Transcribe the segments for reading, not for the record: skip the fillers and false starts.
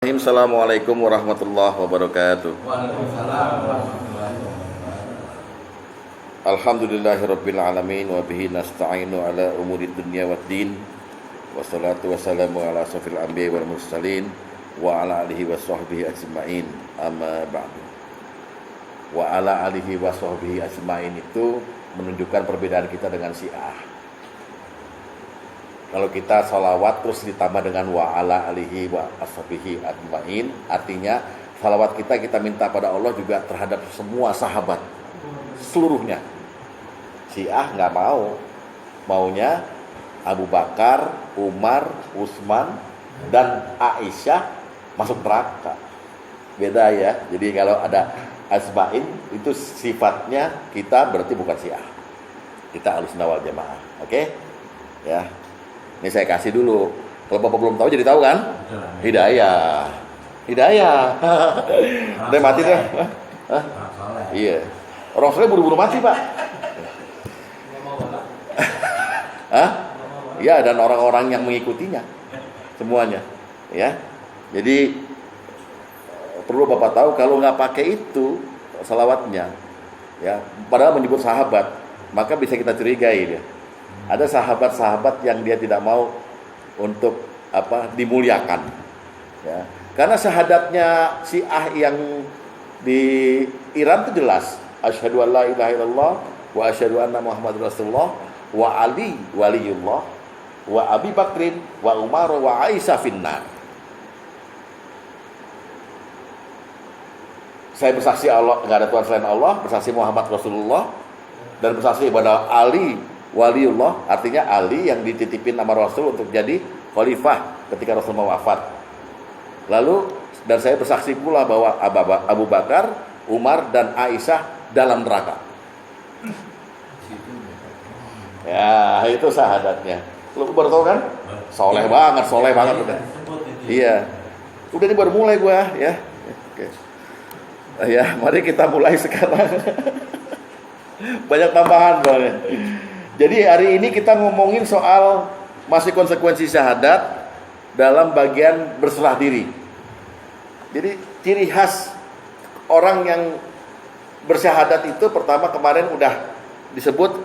Assalamualaikum warahmatullahi wabarakatuh. Waalaikumsalam warahmatullahi wabarakatuh. Alhamdulillahirabbil alamin wa bihi nasta'inu ala umuri dunya waddin. Wassalatu wassalamu ala asrofil anbiya'i wal mursalin wa ala alihi wa sahbihi ajma'in. Amma ba'du. Wa ala alihi wa sahbihi ajma'in itu menunjukkan perbedaan kita dengan Syiah. Kalau kita salawat terus ditambah dengan wa ala alihi wa ashabihi ajma'in, artinya salawat kita minta pada Allah juga terhadap semua sahabat seluruhnya. Syiah nggak mau, maunya Abu Bakar, Umar, Utsman dan Aisyah masuk neraka. Beda ya. Jadi kalau ada ajma'in itu sifatnya kita berarti bukan Syiah. Kita Ahlussunnah wal Jamaah. Oke? Ya. Ini saya kasih dulu. Kalau Bapak belum tahu jadi tahu kan? Hidayah. Udah mati tuh. Iya. Orang soleh buru-buru mati, Pak. Iya, dan orang-orang yang mengikutinya. Semuanya. Ya. Jadi perlu Bapak tahu kalau nggak pakai itu salawatnya, ya, padahal menyebut sahabat, maka bisa kita curigai dia. Ada sahabat-sahabat yang dia tidak mau untuk dimuliakan, ya. Karena syahadatnya Syiah yang di Iran itu jelas, asyhadu an la ilaha illallah wa asyhadu anna Muhammadar Rasulullah wa Ali waliyullah wa Abi Bakrin wa Umar wa Aisyah finnar. Saya bersaksi Allah enggak ada Tuhan selain Allah, bersaksi Muhammad Rasulullah, dan bersaksi kepada Ali waliullah, artinya Ali yang dititipin nama Rasul untuk jadi khalifah ketika Rasul wafat. Lalu dan saya bersaksi pula bahwa Abu Bakar, Umar dan Aisyah dalam neraka. Ya, itu syahadatnya. Lu baru tahu kan? Soleh banget udah. Iya. Udah ini baru mulai gua ya. Oke. Ya, mari kita mulai sekarang. Banyak tambahan soalnya. Jadi hari ini kita ngomongin soal masih konsekuensi syahadat dalam bagian berserah diri. Jadi ciri khas orang yang bersyahadat itu pertama kemarin udah disebut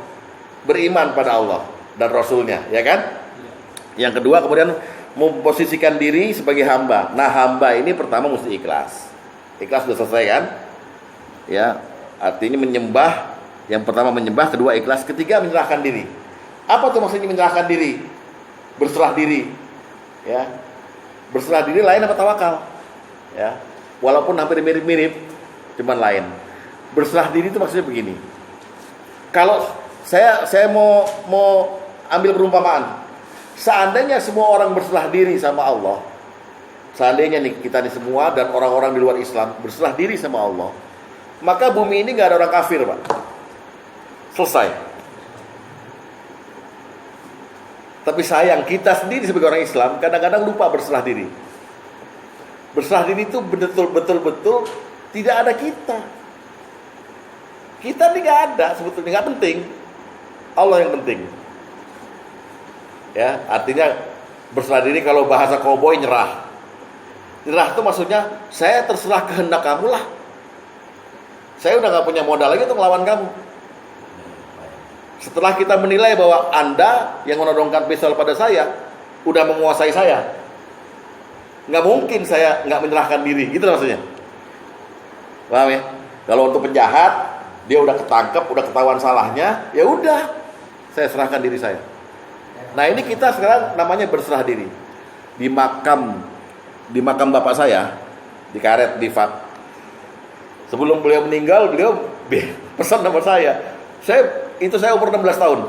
beriman pada Allah dan Rasulnya, ya kan? Yang kedua kemudian memposisikan diri sebagai hamba. Nah, hamba ini pertama mesti ikhlas. Ikhlas sudah selesai kan? Ya, artinya menyembah. Yang pertama menyembah, kedua ikhlas, ketiga menyerahkan diri. Apa tuh maksudnya menyerahkan diri? Berserah diri. Ya. Berserah diri lain apa tawakal? Ya. Walaupun hampir mirip-mirip, cuman lain. Berserah diri itu maksudnya begini. Kalau saya mau ambil perumpamaan. Seandainya semua orang berserah diri sama Allah, seandainya nih kita nih semua dan orang-orang di luar Islam berserah diri sama Allah, maka bumi ini nggak ada orang kafir, Pak. Selesai. Tapi sayang kita sendiri sebagai orang Islam kadang-kadang lupa berserah diri. Berserah diri itu betul-betul tidak ada kita. Kita ini nggak ada sebetulnya, nggak penting. Allah yang penting. Ya, artinya berserah diri kalau bahasa koboi nyerah. Nyerah itu maksudnya saya terserah kehendak kamu lah. Saya udah nggak punya modal lagi untuk melawan kamu. Setelah kita menilai bahwa Anda yang menodongkan pistol pada saya udah menguasai saya, nggak mungkin saya nggak menyerahkan diri, gitu maksudnya. Paham ya? Kalau untuk penjahat dia udah ketangkep, udah ketahuan salahnya, ya udah saya serahkan diri saya. Nah, ini kita sekarang namanya berserah diri. Di makam bapak saya di Karet di Fat. Sebelum beliau meninggal, beliau pesan nama saya. Saya umur 16 tahun.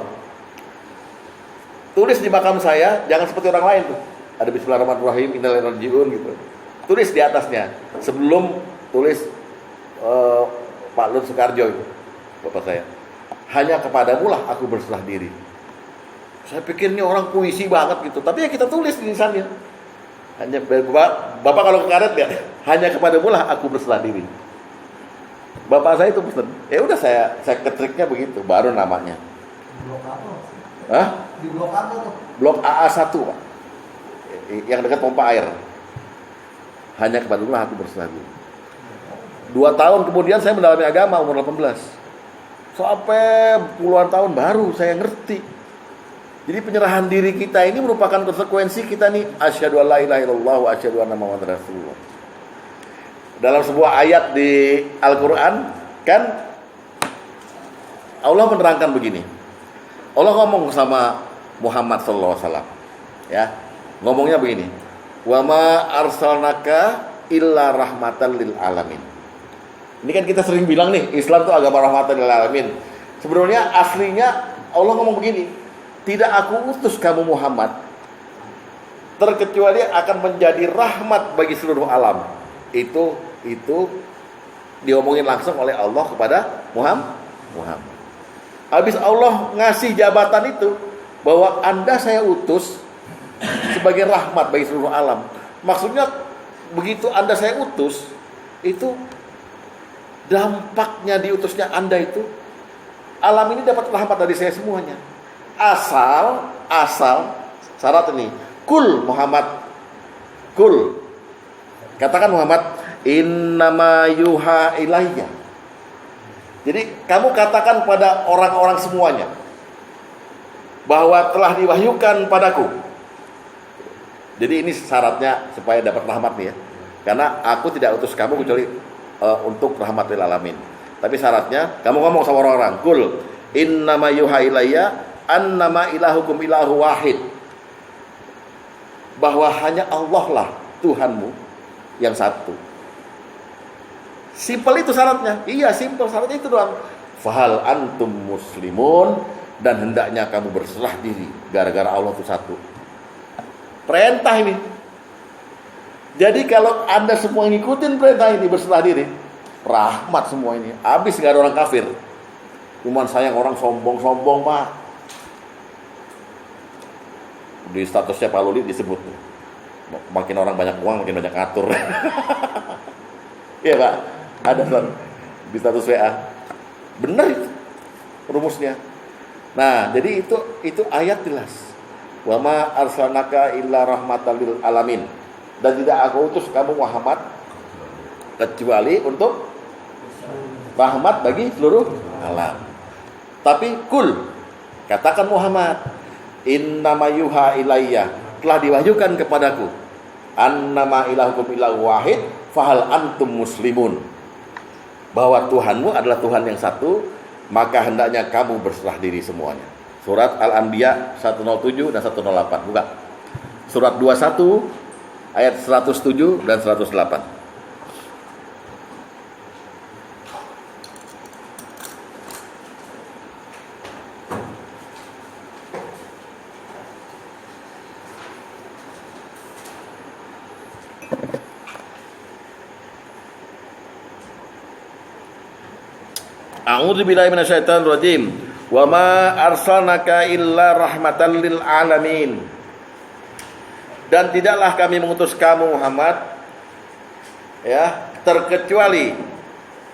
Tulis di makam saya, jangan seperti orang lain tuh. Ada Bismillahirrahmanirrahim, Inna lillahi wa inna ilaihi raji'un gitu. Tulis di atasnya. Sebelum tulis Pak Lut Soekarjo itu, bapak saya. Hanya kepadamu lah aku berserah diri. Saya pikir ini orang puisi banget gitu. Tapi ya kita tulis di lisannya. Hanya bapak kalau ke Karet ya, hanya kepadamu lah aku berserah diri. Bapak saya itu pesen. Ya udah saya ketriknya begitu, baru namanya. Blok apa? Hah? Di blok apa tuh? Blok AA1, Pak. Yang dekat pompa air. Hanya kepadamu aku berserah diri. 2 tahun kemudian saya mendalami agama umur 18. Sampai puluhan tahun baru saya ngerti. Jadi penyerahan diri kita ini merupakan konsekuensi kita nih, asyhadu alla ilaha illallah wa asyhadu anna muhammadar rasulullah. Dalam sebuah ayat di Al-Qur'an kan Allah menerangkan begini. Allah ngomong sama Muhammad sallallahu alaihi wasallam. Ya. Ngomongnya begini. Wa ma arsalnaka illa rahmatan lil alamin. Ini kan kita sering bilang nih, Islam itu agama rahmatan lil alamin. Sebenarnya aslinya Allah ngomong begini, tidak aku utus kamu Muhammad terkecuali akan menjadi rahmat bagi seluruh alam. Itu diomongin langsung oleh Allah kepada Muhammad. Habis Allah ngasih jabatan itu bahwa Anda saya utus sebagai rahmat bagi seluruh alam. Maksudnya begitu Anda saya utus, itu dampaknya diutusnya Anda itu alam ini dapat rahmat dari saya semuanya. Asal syarat ini, kul Muhammad, kul katakan Muhammad, innama yuha ilayya. Jadi kamu katakan pada orang-orang semuanya bahwa telah diwahyukan padaku. Jadi ini syaratnya supaya dapat rahmat nih ya. Karena aku tidak utus kamu kecuali untuk rahmat lil alamin. Tapi syaratnya kamu ngomong sama orang-orang, kul innama yuha ilayya annama ilahukum ilahu wahid. Bahwa hanya Allah lah Tuhanmu yang satu. Simpel itu syaratnya. Iya, simpel syaratnya itu doang. Fahal antum muslimun, dan hendaknya kamu berserah diri gara-gara Allah itu satu. Perintah ini. Jadi kalau Anda semua ngikutin perintah ini, berserah diri, rahmat semua ini. Habis gak ada orang kafir. Cuman sayang orang sombong-sombong Pak. Di statusnya Pak Luli disebut, makin orang banyak uang makin banyak ngatur. Iya Pak, ada di status WA. Benar itu rumusnya. Nah, jadi itu ayat jelas. Wa ma arsalnaka illa rahmatan lil alamin. Dan tidak aku utus kamu Muhammad kecuali untuk rahmat bagi seluruh alam. Tapi kul, katakan Muhammad, innama yuha ilayya, telah diwahyukan kepadaku, annama ilahukum ilahu wahid, fahal antum muslimun, bahwa Tuhanmu adalah Tuhan yang satu, maka hendaknya kamu berserah diri semuanya. Surat Al-Anbiya 107 dan 108. Buka. Surat 21 ayat 107 dan 108. A'udzubillahi minasyaitonir rajim. Wa ma arsalnaka illa rahmatan lil alamin. Dan tidaklah kami mengutus kamu Muhammad ya, terkecuali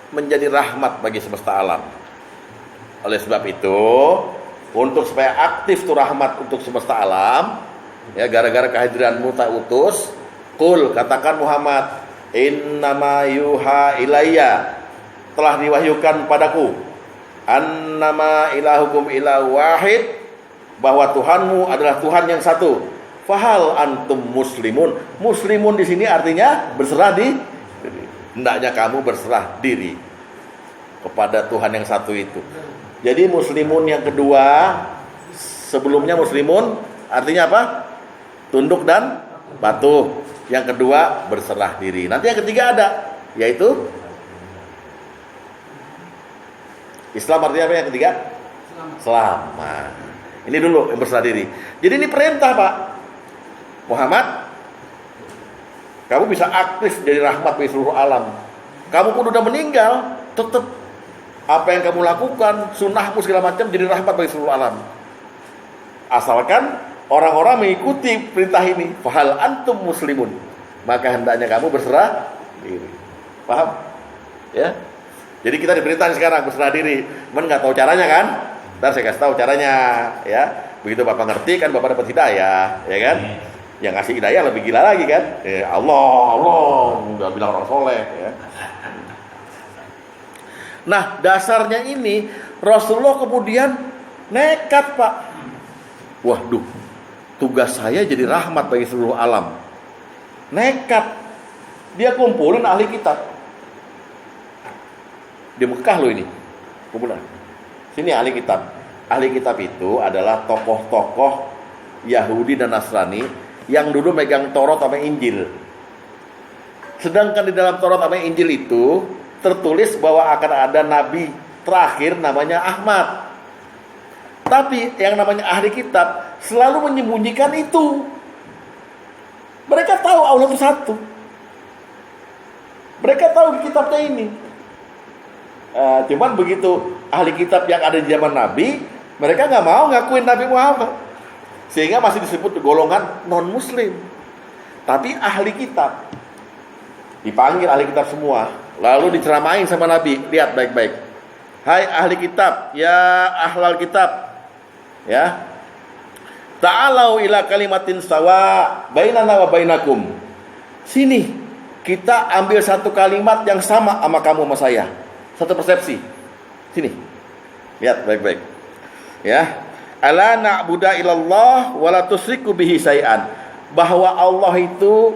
menjadi rahmat bagi semesta alam. Oleh sebab itu, untuk supaya aktif tuh rahmat untuk semesta alam, ya gara-gara kehadiranmu tak utus, qul katakan Muhammad, innama yuha ilayya, telah diwahyukan padaku, annama ilahukum ilahu wahid, bahwa Tuhanmu adalah Tuhan yang satu. Fahal antum muslimun. Muslimun di sini artinya berserah diri. Hendaknya kamu berserah diri kepada Tuhan yang satu itu. Jadi muslimun yang kedua, sebelumnya muslimun artinya apa? Tunduk dan patuh. Yang kedua berserah diri. Nanti yang ketiga ada, yaitu Islam. Artinya apa yang ketiga? Selamat. Ini dulu yang berserah diri. Jadi ini perintah Pak Muhammad, kamu bisa aktif jadi rahmat bagi seluruh alam. Kamu pun udah meninggal, tetap apa yang kamu lakukan, sunnahmu segala macam jadi rahmat bagi seluruh alam. Asalkan orang-orang mengikuti perintah ini. Fahal antum muslimun, maka hendaknya kamu berserah diri. Paham? Ya. Jadi kita diperintah sekarang berserah diri. Men nggak tahu caranya kan? Ntar saya kasih tahu caranya. Ya. Begitu Bapak ngerti kan Bapak dapat hidayah, ya kan? Yang ngasih hidayah lebih gila lagi kan? Allah, udah bilang orang soleh ya. Nah, dasarnya ini Rasulullah kemudian nekat, Pak. Waduh, tugas saya jadi rahmat bagi seluruh alam. Nekat. Dia kumpulin ahli kitab. Di Mekah loh ini. Kumpulan. Sini ahli kitab. Ahli kitab itu adalah tokoh-tokoh Yahudi dan Nasrani yang dulu megang Taurat sama Injil. Sedangkan di dalam Taurat sama Injil itu tertulis bahwa akan ada nabi terakhir namanya Ahmad. Tapi yang namanya ahli kitab selalu menyembunyikan itu. Mereka tahu Allah itu satu. Mereka tahu di kitabnya ini. Cuman begitu ahli kitab yang ada di zaman Nabi, mereka nggak mau ngakuin Nabi Muhammad. Sehingga masih disebut golongan non-muslim. Tapi ahli kitab. Dipanggil ahli kitab semua. Lalu diceramain sama Nabi. Lihat baik-baik. Hai ahli kitab, ya ahlal kitab. Ya. Ta'alau ila kalimatin sawa bainana wa bainakum. Sini, kita ambil satu kalimat yang sama kamu sama saya. Satu persepsi. Sini. Lihat baik-baik. Ya. Ala na'budu illallah wa la tusyriku bihi syai'an. Bahwa Allah itu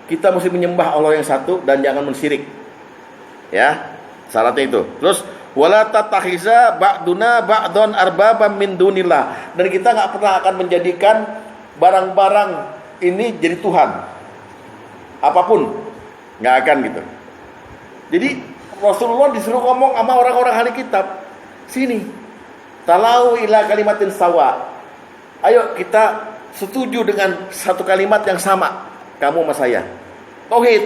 kita mesti menyembah Allah yang satu dan jangan mensyirik. Ya. Syaratnya itu. Terus wala tatakhiza ba'duna ba'don arbabam min dunillah. Dan kita enggak pernah akan menjadikan barang-barang ini jadi Tuhan. Apapun enggak akan gitu. Jadi Rasulullah disuruh ngomong sama orang-orang ahli kitab. Sini. Talau ila kalimatin sawa. Ayo kita setuju dengan satu kalimat yang sama. Kamu sama saya. Tauhid.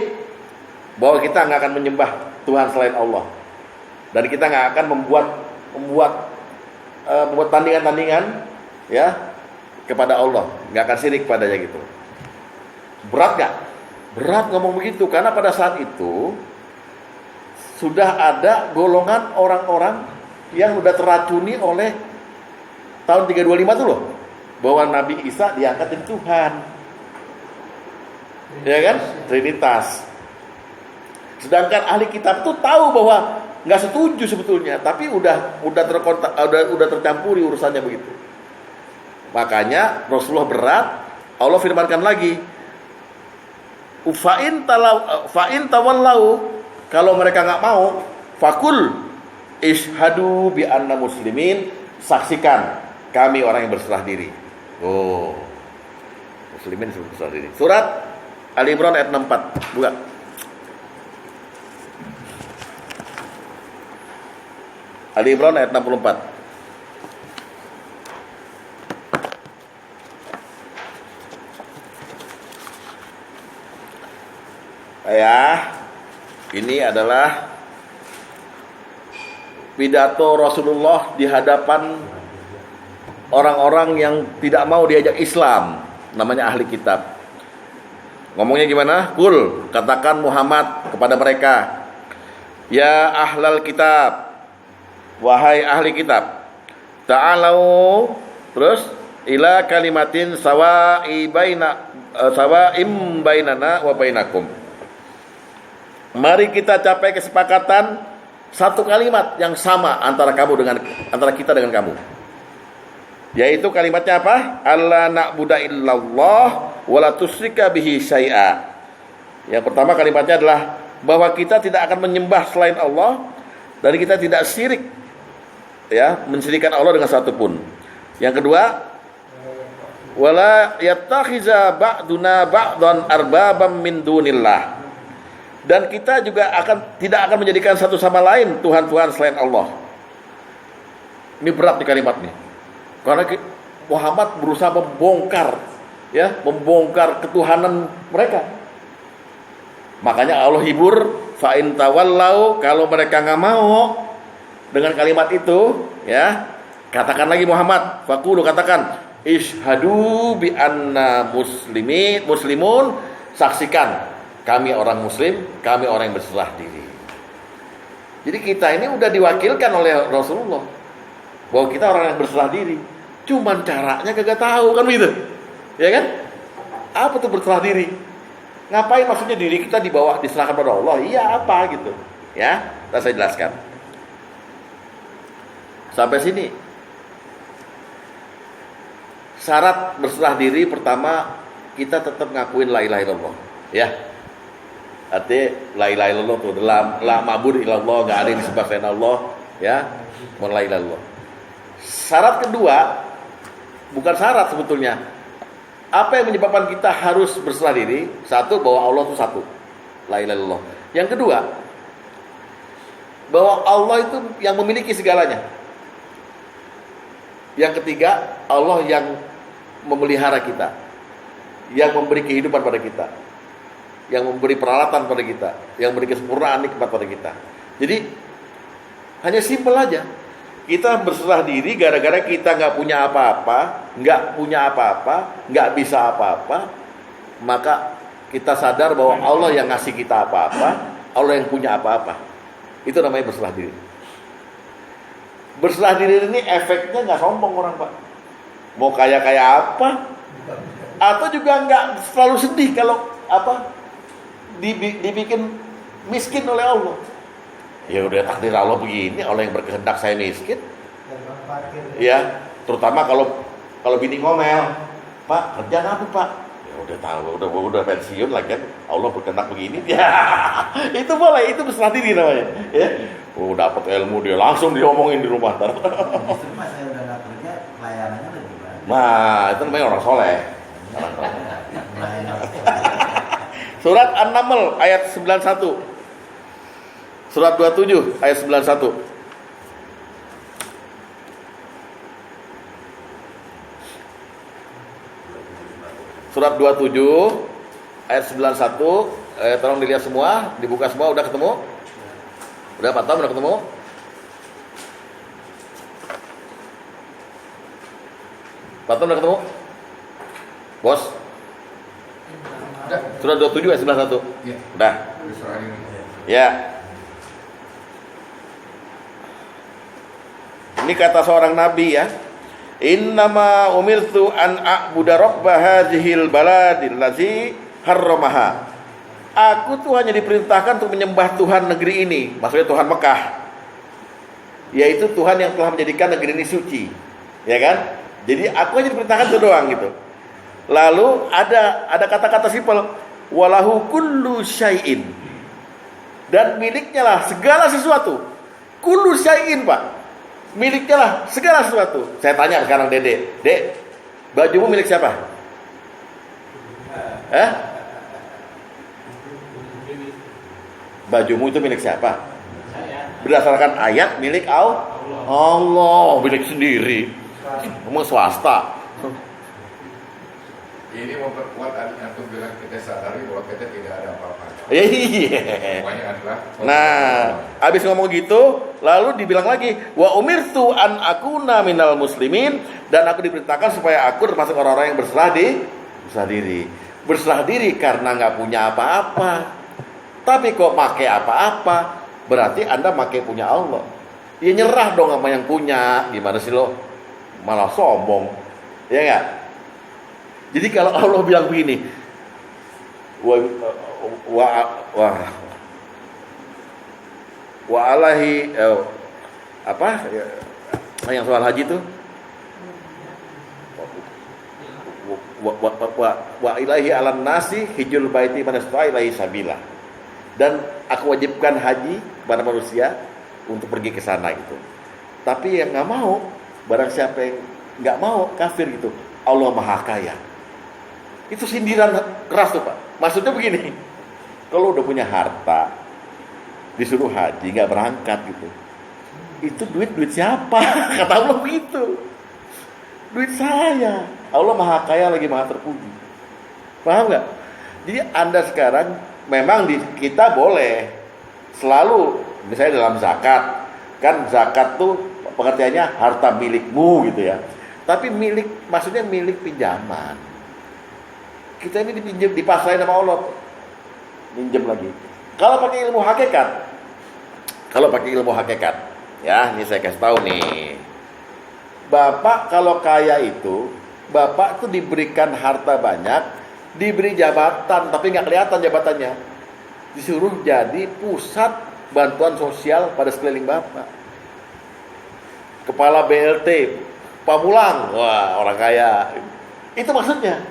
Bahwa kita enggak akan menyembah Tuhan selain Allah. Dan kita nggak akan membuat tandingan-tandingan ya kepada Allah, nggak akan syirik padanya gitu. Berat nggak? Berat ngomong begitu karena pada saat itu sudah ada golongan orang-orang yang sudah teracuni oleh tahun 325 itu loh, bahwa Nabi Isa diangkat jadi Tuhan, ya kan? Trinitas. Sedangkan ahli kitab itu tahu bahwa nggak setuju sebetulnya, tapi udah tercampuri urusannya begitu. Makanya Rasulullah berat. Allah firmankan lagi, fa'in tawallau, kalau mereka nggak mau, fakul ishhadu bi anna muslimin, saksikan kami orang yang berserah diri. Oh, muslimin berserah diri. Surat Ali Imran ayat 64. Buka. Ali Imran ayat 64. Ya, ini adalah pidato Rasulullah di hadapan orang-orang yang tidak mau diajak Islam, namanya ahli kitab. Ngomongnya gimana? Kul, katakan Muhammad kepada mereka, ya ahlal kitab, wahai ahli kitab, ta'alau, terus ila kalimatin sawa'im bainana wa bainakum. Mari kita capai kesepakatan satu kalimat yang sama antara kita dengan kamu. Yaitu kalimatnya apa? Alla na'budu illallah wa la tusyrika bihi syai'a. Yang pertama kalimatnya adalah bahwa kita tidak akan menyembah selain Allah dan kita tidak syirik, ya, mensyirikkan Allah dengan satu pun. Yang kedua, wala yattakhiza ba'duna ba'dan arbabam min dunillah. Dan kita juga tidak akan menjadikan satu sama lain Tuhan-Tuhan selain Allah. Ini berat nih kalimat nih. Karena Muhammad berusaha membongkar ketuhanan mereka. Makanya Allah hibur, fa in tawallau, kalau mereka nggak mau dengan kalimat itu, ya, katakan lagi Muhammad, faqulu, katakan, ishhadu bi anna muslimun, saksikan kami orang muslim, kami orang yang berserah diri. Jadi kita ini udah diwakilkan oleh Rasulullah bahwa kita orang yang berserah diri. Cuman caranya kagak tahu kan begitu. Ya kan? Apa tuh berserah diri? Ngapain maksudnya diri kita diserahkan pada Allah? Iya apa gitu? Ya, saya jelaskan. Sampai sini. Syarat berserah diri pertama, kita tetap ngakuin la ilaha illallah, ya. Artinya la ilaha illallah tuh la ma'bud illallah, enggak ada yang disembah selain Allah, ya. La ilaha illallah. Syarat kedua, bukan syarat sebetulnya. Apa yang menyebabkan kita harus berserah diri? Satu, bahwa Allah itu satu. La ilaha illallah. Yang kedua, bahwa Allah itu yang memiliki segalanya. Yang ketiga, Allah yang memelihara kita, yang memberi kehidupan pada kita, yang memberi peralatan pada kita, yang memberi kesempurnaan nikmat pada kita. Jadi hanya simpel aja. Kita berserah diri gara-gara kita nggak punya apa-apa, nggak bisa apa-apa, maka kita sadar bahwa Allah yang ngasih kita apa-apa, Allah yang punya apa-apa. Itu namanya berserah diri. Berserah diri ini efeknya nggak sombong orang, Pak. Mau kaya apa, atau juga nggak selalu sedih kalau dibikin miskin oleh Allah. Ya udah takdir Allah begini, Allah yang berkehendak saya miskin. Ya, terutama kalau bini ngomel, Pak kerjaan apa Pak? Ya udah tahu, udah pensiun lagi kan, Allah berkehendak begini. Ya, itu boleh, itu berserah diri namanya. Ya, dapat ilmu dia langsung diomongin di rumah. Justru Mas saya udah nggak kerja, pelayanannya lebih banyak. Nah, itu namanya orang soleh. Surat An-Naml ayat 91. Surat 27 ayat 91. Surat 27 ayat 91. Tolong dilihat semua, dibuka semua, udah ketemu? Udah Pak Tom, udah ketemu? Pak Tom udah ketemu? Bos? Surat 27 ayat 91. Ya. Udah. Ya. Ini kata seorang nabi ya. Innama umirtu an a'budu rabba hadzihil baladil ladzi harramaha. Aku tuh hanya diperintahkan untuk menyembah Tuhan negeri ini, maksudnya Tuhan Mekah. Yaitu Tuhan yang telah menjadikan negeri ini suci. Ya kan? Jadi aku hanya diperintahkan itu doang gitu. Lalu ada kata-kata simpel, walahu kullu syai'in. Dan miliknya lah segala sesuatu. Kullu syai'in, Pak. Miliknya lah segala sesuatu. Saya tanya sekarang Dede, Dek, bajumu milik siapa? Bajumu itu milik siapa? Berdasarkan ayat milik Allah, milik sendiri. Kamu swasta. Ini memperkuat antum bilang kita sadari bahwa kita tidak ada apa-apa. Iya. Pokoknya adalah. Nah, habis ngomong gitu, lalu dibilang lagi, wa umirtu an akuna minal muslimin, dan aku diperintahkan supaya aku termasuk orang-orang yang berserah diri. Berserah diri karena nggak punya apa-apa. Tapi kok pakai apa-apa, berarti Anda pakai punya Allah. Ya nyerah dong sama yang punya. Gimana sih lo? Malah sombong. Ya enggak? Jadi kalau Allah bilang begini, wa alahi yang soal haji itu wa ilahi alan nasi hijul baiti man istata'a ilaihi sabila. Dan aku wajibkan haji pada manusia untuk pergi ke sana gitu. Tapi yang nggak mau, barang siapa yang nggak mau, kafir gitu. Allah Maha Kaya. Itu sindiran keras tuh Pak. Maksudnya begini, kalau udah punya harta, disuruh haji nggak berangkat gitu, itu duit siapa? Kata Allah begitu. Duit saya. Allah Maha Kaya lagi Maha Terpuji. Paham nggak? Jadi Anda sekarang memang kita boleh selalu, misalnya dalam zakat, kan zakat tuh pengertiannya harta milikmu gitu ya. Tapi milik, maksudnya milik pinjaman. Kita ini dipinjam, dipasrahin sama Allah, minjem lagi. Kalau pakai ilmu hakikat, ya ini saya kasih tahu nih. Bapak kalau kaya itu, bapak tuh diberikan harta banyak diberi jabatan tapi nggak kelihatan jabatannya, disuruh jadi pusat bantuan sosial pada sekeliling Bapak. Kepala BLT Pamulang, wah orang kaya, itu maksudnya.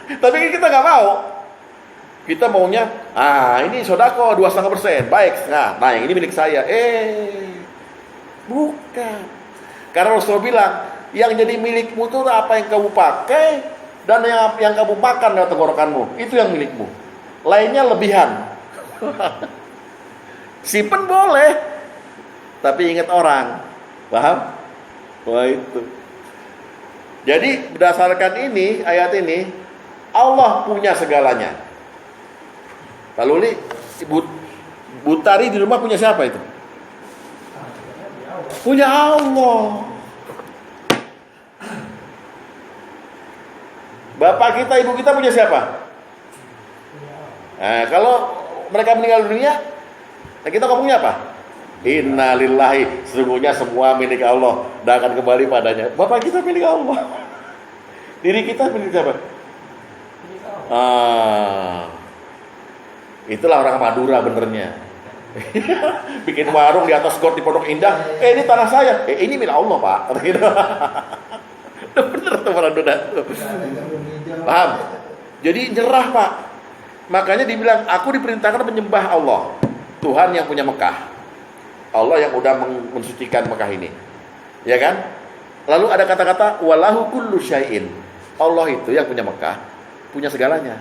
Tapi kita nggak mau. Kita maunya, ini sodako 2,5%, baik, nah yang ini milik saya. Bukan. Karena Rasulullah bilang, yang jadi milikmu itu apa yang kamu pakai dan yang kamu makan dari tenggorokanmu, itu yang milikmu. Lainnya lebihan. Simpen boleh, tapi ingat orang, paham? Wah itu. Jadi berdasarkan ini, ayat ini, Allah punya segalanya. Lalu Li, Butari di rumah punya siapa itu? Punya Allah. Bapak kita, ibu kita punya siapa? Nah, kalau mereka meninggal dunia, kita ngomongnya apa? Innalillahi, sesungguhnya semua milik Allah dan akan kembali padanya. Bapak kita milik Allah. Diri kita milik siapa? Itulah orang Madura benernya. Bikin warung di atas got di Pondok Indah. Ini tanah saya. Ini milik Allah, Pak. Bener tuh orang Madura. Paham? Jadi nyerah, Pak. Makanya dibilang, aku diperintahkan menyembah Allah, Tuhan yang punya Mekah, Allah yang udah mensucikan Mekah ini, ya kan? Lalu ada kata-kata walahu kullu syai'in. Allah itu yang punya Mekah, punya segalanya,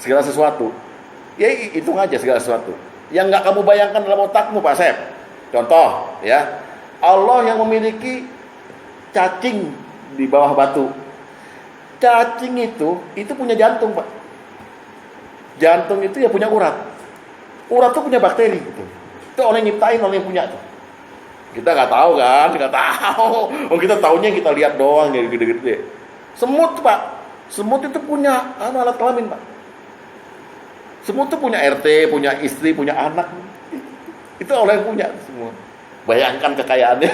segala sesuatu. Ya hitung aja segala sesuatu yang nggak kamu bayangkan dalam otakmu, Pak Sep. Contoh, ya, Allah yang memiliki cacing di bawah batu. Cacing itu punya jantung, Pak. Jantung itu ya punya urat. Urat itu punya bakteri gitu. Itu orang yang nyiptain, orang yang punya tuh. Kita nggak tahu kan, nggak tahu. Oh, kita taunya kita lihat doang ya gede-gede. Semut, Pak. Semut itu punya alat kelamin, Pak. Semut itu punya RT, punya istri, punya anak. Itu orang yang punya semua. Bayangkan kekayaannya.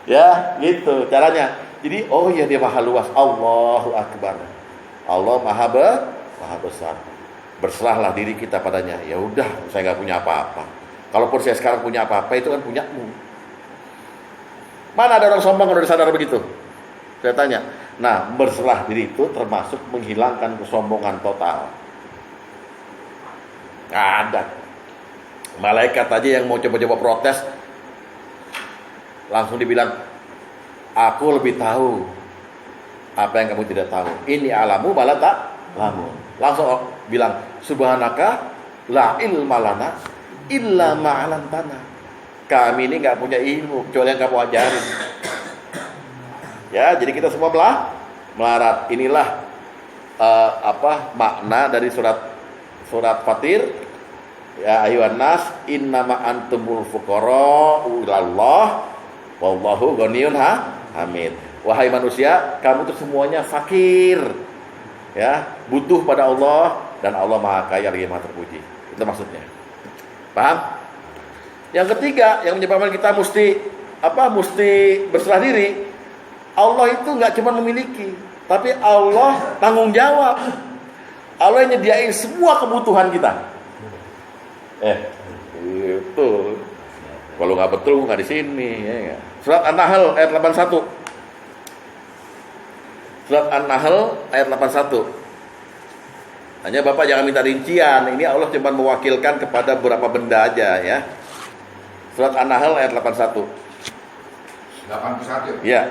Ya, gitu caranya. Jadi, oh ya dia maha luas. Allahu Akbar. Allah maha besar. Berserahlah diri kita padanya. Ya udah, saya nggak punya apa-apa. Kalaupun saya sekarang punya apa-apa, itu kan punyamu. Mana ada orang sombong kalau sadar begitu? Saya tanya. Nah, berserah diri itu termasuk menghilangkan kesombongan total. Nggak ada. Malaikat aja yang mau coba-coba protes, langsung dibilang, aku lebih tahu apa yang kamu tidak tahu. Ini alamu bala tak lamun. Langsung bilang, subhanaka la ilma lana illa ma'alamtana. Kami ini nggak punya ilmu kecuali yang kamu ajarin. Ya, jadi kita semua melarat. Inilah makna dari surat Fatir. Ya ayyuhan nas innama antumul fuqara ilallah wallahu ghaniyun hamid. Wahai manusia, kamu tuh semuanya fakir. Ya, butuh pada Allah dan Allah Maha Kaya lagi Maha Terpuji. Itu maksudnya. Paham? Yang ketiga yang menyebabkan kita mesti berserah diri. Allah itu nggak cuma memiliki, tapi Allah tanggung jawab. Allah yang nyediain semua kebutuhan kita. Itu. Kalau nggak betul nggak di sini. Ya. Surat An-Nahl ayat 81. Surat An-Nahl ayat 81. Hanya Bapak jangan minta rincian. Ini Allah cuma mewakilkan kepada beberapa benda aja ya. Surat An-Nahl ayat 81. 81. Ya.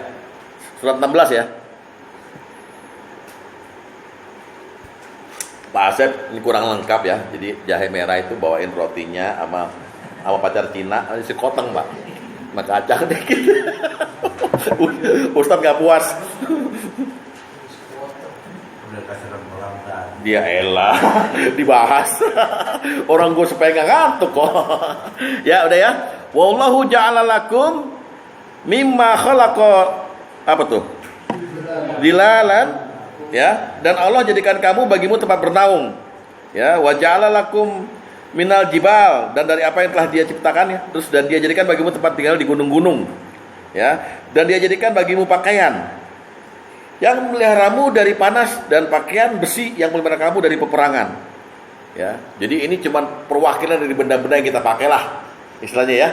Surat 16 ya. Pak Asep ini kurang lengkap ya. Jadi jahe merah itu bawain rotinya sama pacar Cina, si koteng, Pak. Sama kacang dikit. Ustaz gak puas. Dia elah dibahas. Orang gue supaya gak ngantuk kok. Ya udah ya. Wallahu ja'ala lakum mimma khalaqa apa tuh? Dilalan, ya. Dan Allah jadikan kamu bagimu tempat bernaung, ya. Wa ja'ala lakum minal jibal, dan dari apa yang telah Dia ciptakan ya. Terus dan Dia jadikan bagimu tempat tinggal di gunung-gunung, ya. Dan Dia jadikan bagimu pakaian. yang memeliharamu dari panas dan pakaian besi yang memelihara kamu dari peperangan. Ya, jadi ini cuma perwakilan dari benda-benda yang kita pakai lah, istilahnya ya.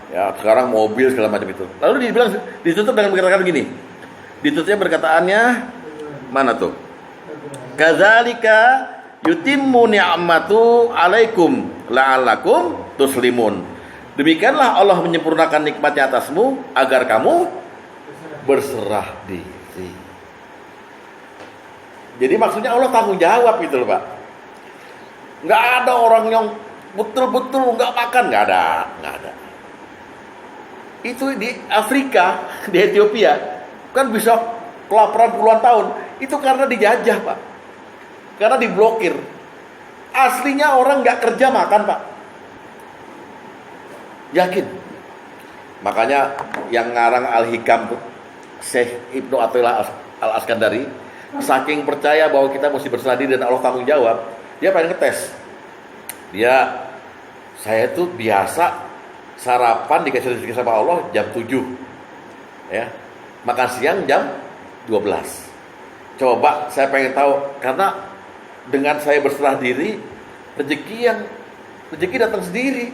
Ya, sekarang mobil segala macam itu. Lalu dibilang ditutup dengan berkata gini. Ditutupnya perkataannya mana tuh? Kadzalika yutimmu ni'matu 'alaikum la'allakum tuslimun. Demikianlah Allah menyempurnakan nikmatnya atasmu agar kamu berserah diri. Jadi maksudnya Allah tanggung jawab gitu loh, Pak. Nggak ada orang yang betul-betul nggak makan, nggak ada. Itu di Afrika, di Ethiopia kan bisa kelaparan puluhan tahun. Itu karena dijajah, Pak. Karena diblokir. Aslinya orang nggak kerja makan, Pak. Yakin. Makanya yang ngarang Al-Hikam tuh, Syekh Ibnu Athaillah Al-Askandari, saking percaya bahwa kita mesti berserah diri dan Allah tanggung jawab, dia pengen ngetes. Saya tuh biasa sarapan dikasih rezeki sama Allah jam 7. Ya. Makan siang jam 12. Coba saya pengen tahu, karena dengan saya berserah diri, rezeki datang sendiri.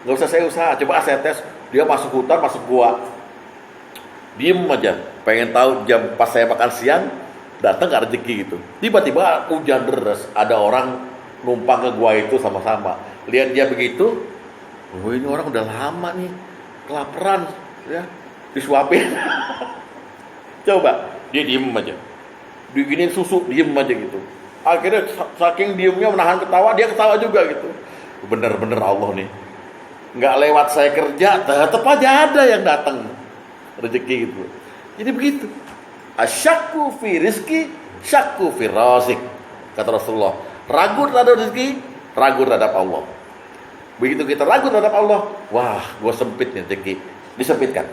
Nggak usah saya usaha. Coba saya tes, dia masuk hutan, masuk gua, diem aja, pengen tahu jam pas saya makan siang datang nggak rezeki gitu. Tiba-tiba hujan deras, ada orang numpang ke gua itu sama-sama. Lihat dia begitu, oh ini orang udah lama nih kelaparan, ya disuapin. Coba dia diem aja, bikinin susu diem aja gitu. Akhirnya saking diemnya menahan ketawa, dia ketawa juga gitu. Bener-bener Allah nih, nggak lewat saya kerja, tetap aja ada yang datang rezeki gitu. Jadi begitu. Asyakku fi rizki, syakku fi razik, kata Rasulullah. Ragu terhadap rezeki, ragu terhadap Allah. Begitu kita ragu terhadap Allah, wah, gue sempit nih rezeki, disempitkan.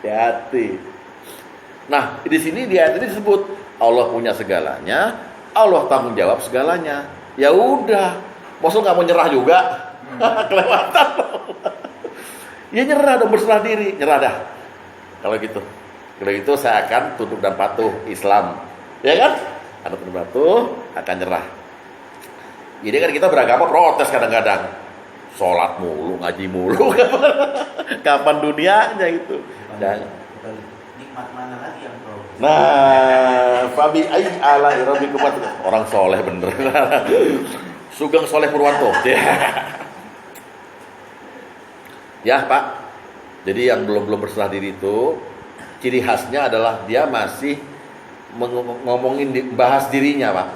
Hati. Nah, di sini di ayat ini disebut Allah punya segalanya, Allah tanggung jawab segalanya. Ya udah, maksud nggak mau nyerah juga, kelewatan. Ya nyerah dong, berserah diri, nyerah dah. Kalau gitu saya akan tunduk dan patuh Islam, ya kan? Ada tunduk dan patuh, akan nyerah. Jadi kan kita beragama protes kadang-kadang, sholat mulu, ngaji mulu, kapan dunianya itu? Dan nikmat mana lagi yang pro? nah, Fabi Ayi ala Rabbikum, orang soleh bener. Sugeng Soleh Purwanto. Ya Pak, jadi yang belum berserah diri itu, ciri khasnya adalah dia masih bahas dirinya, Pak.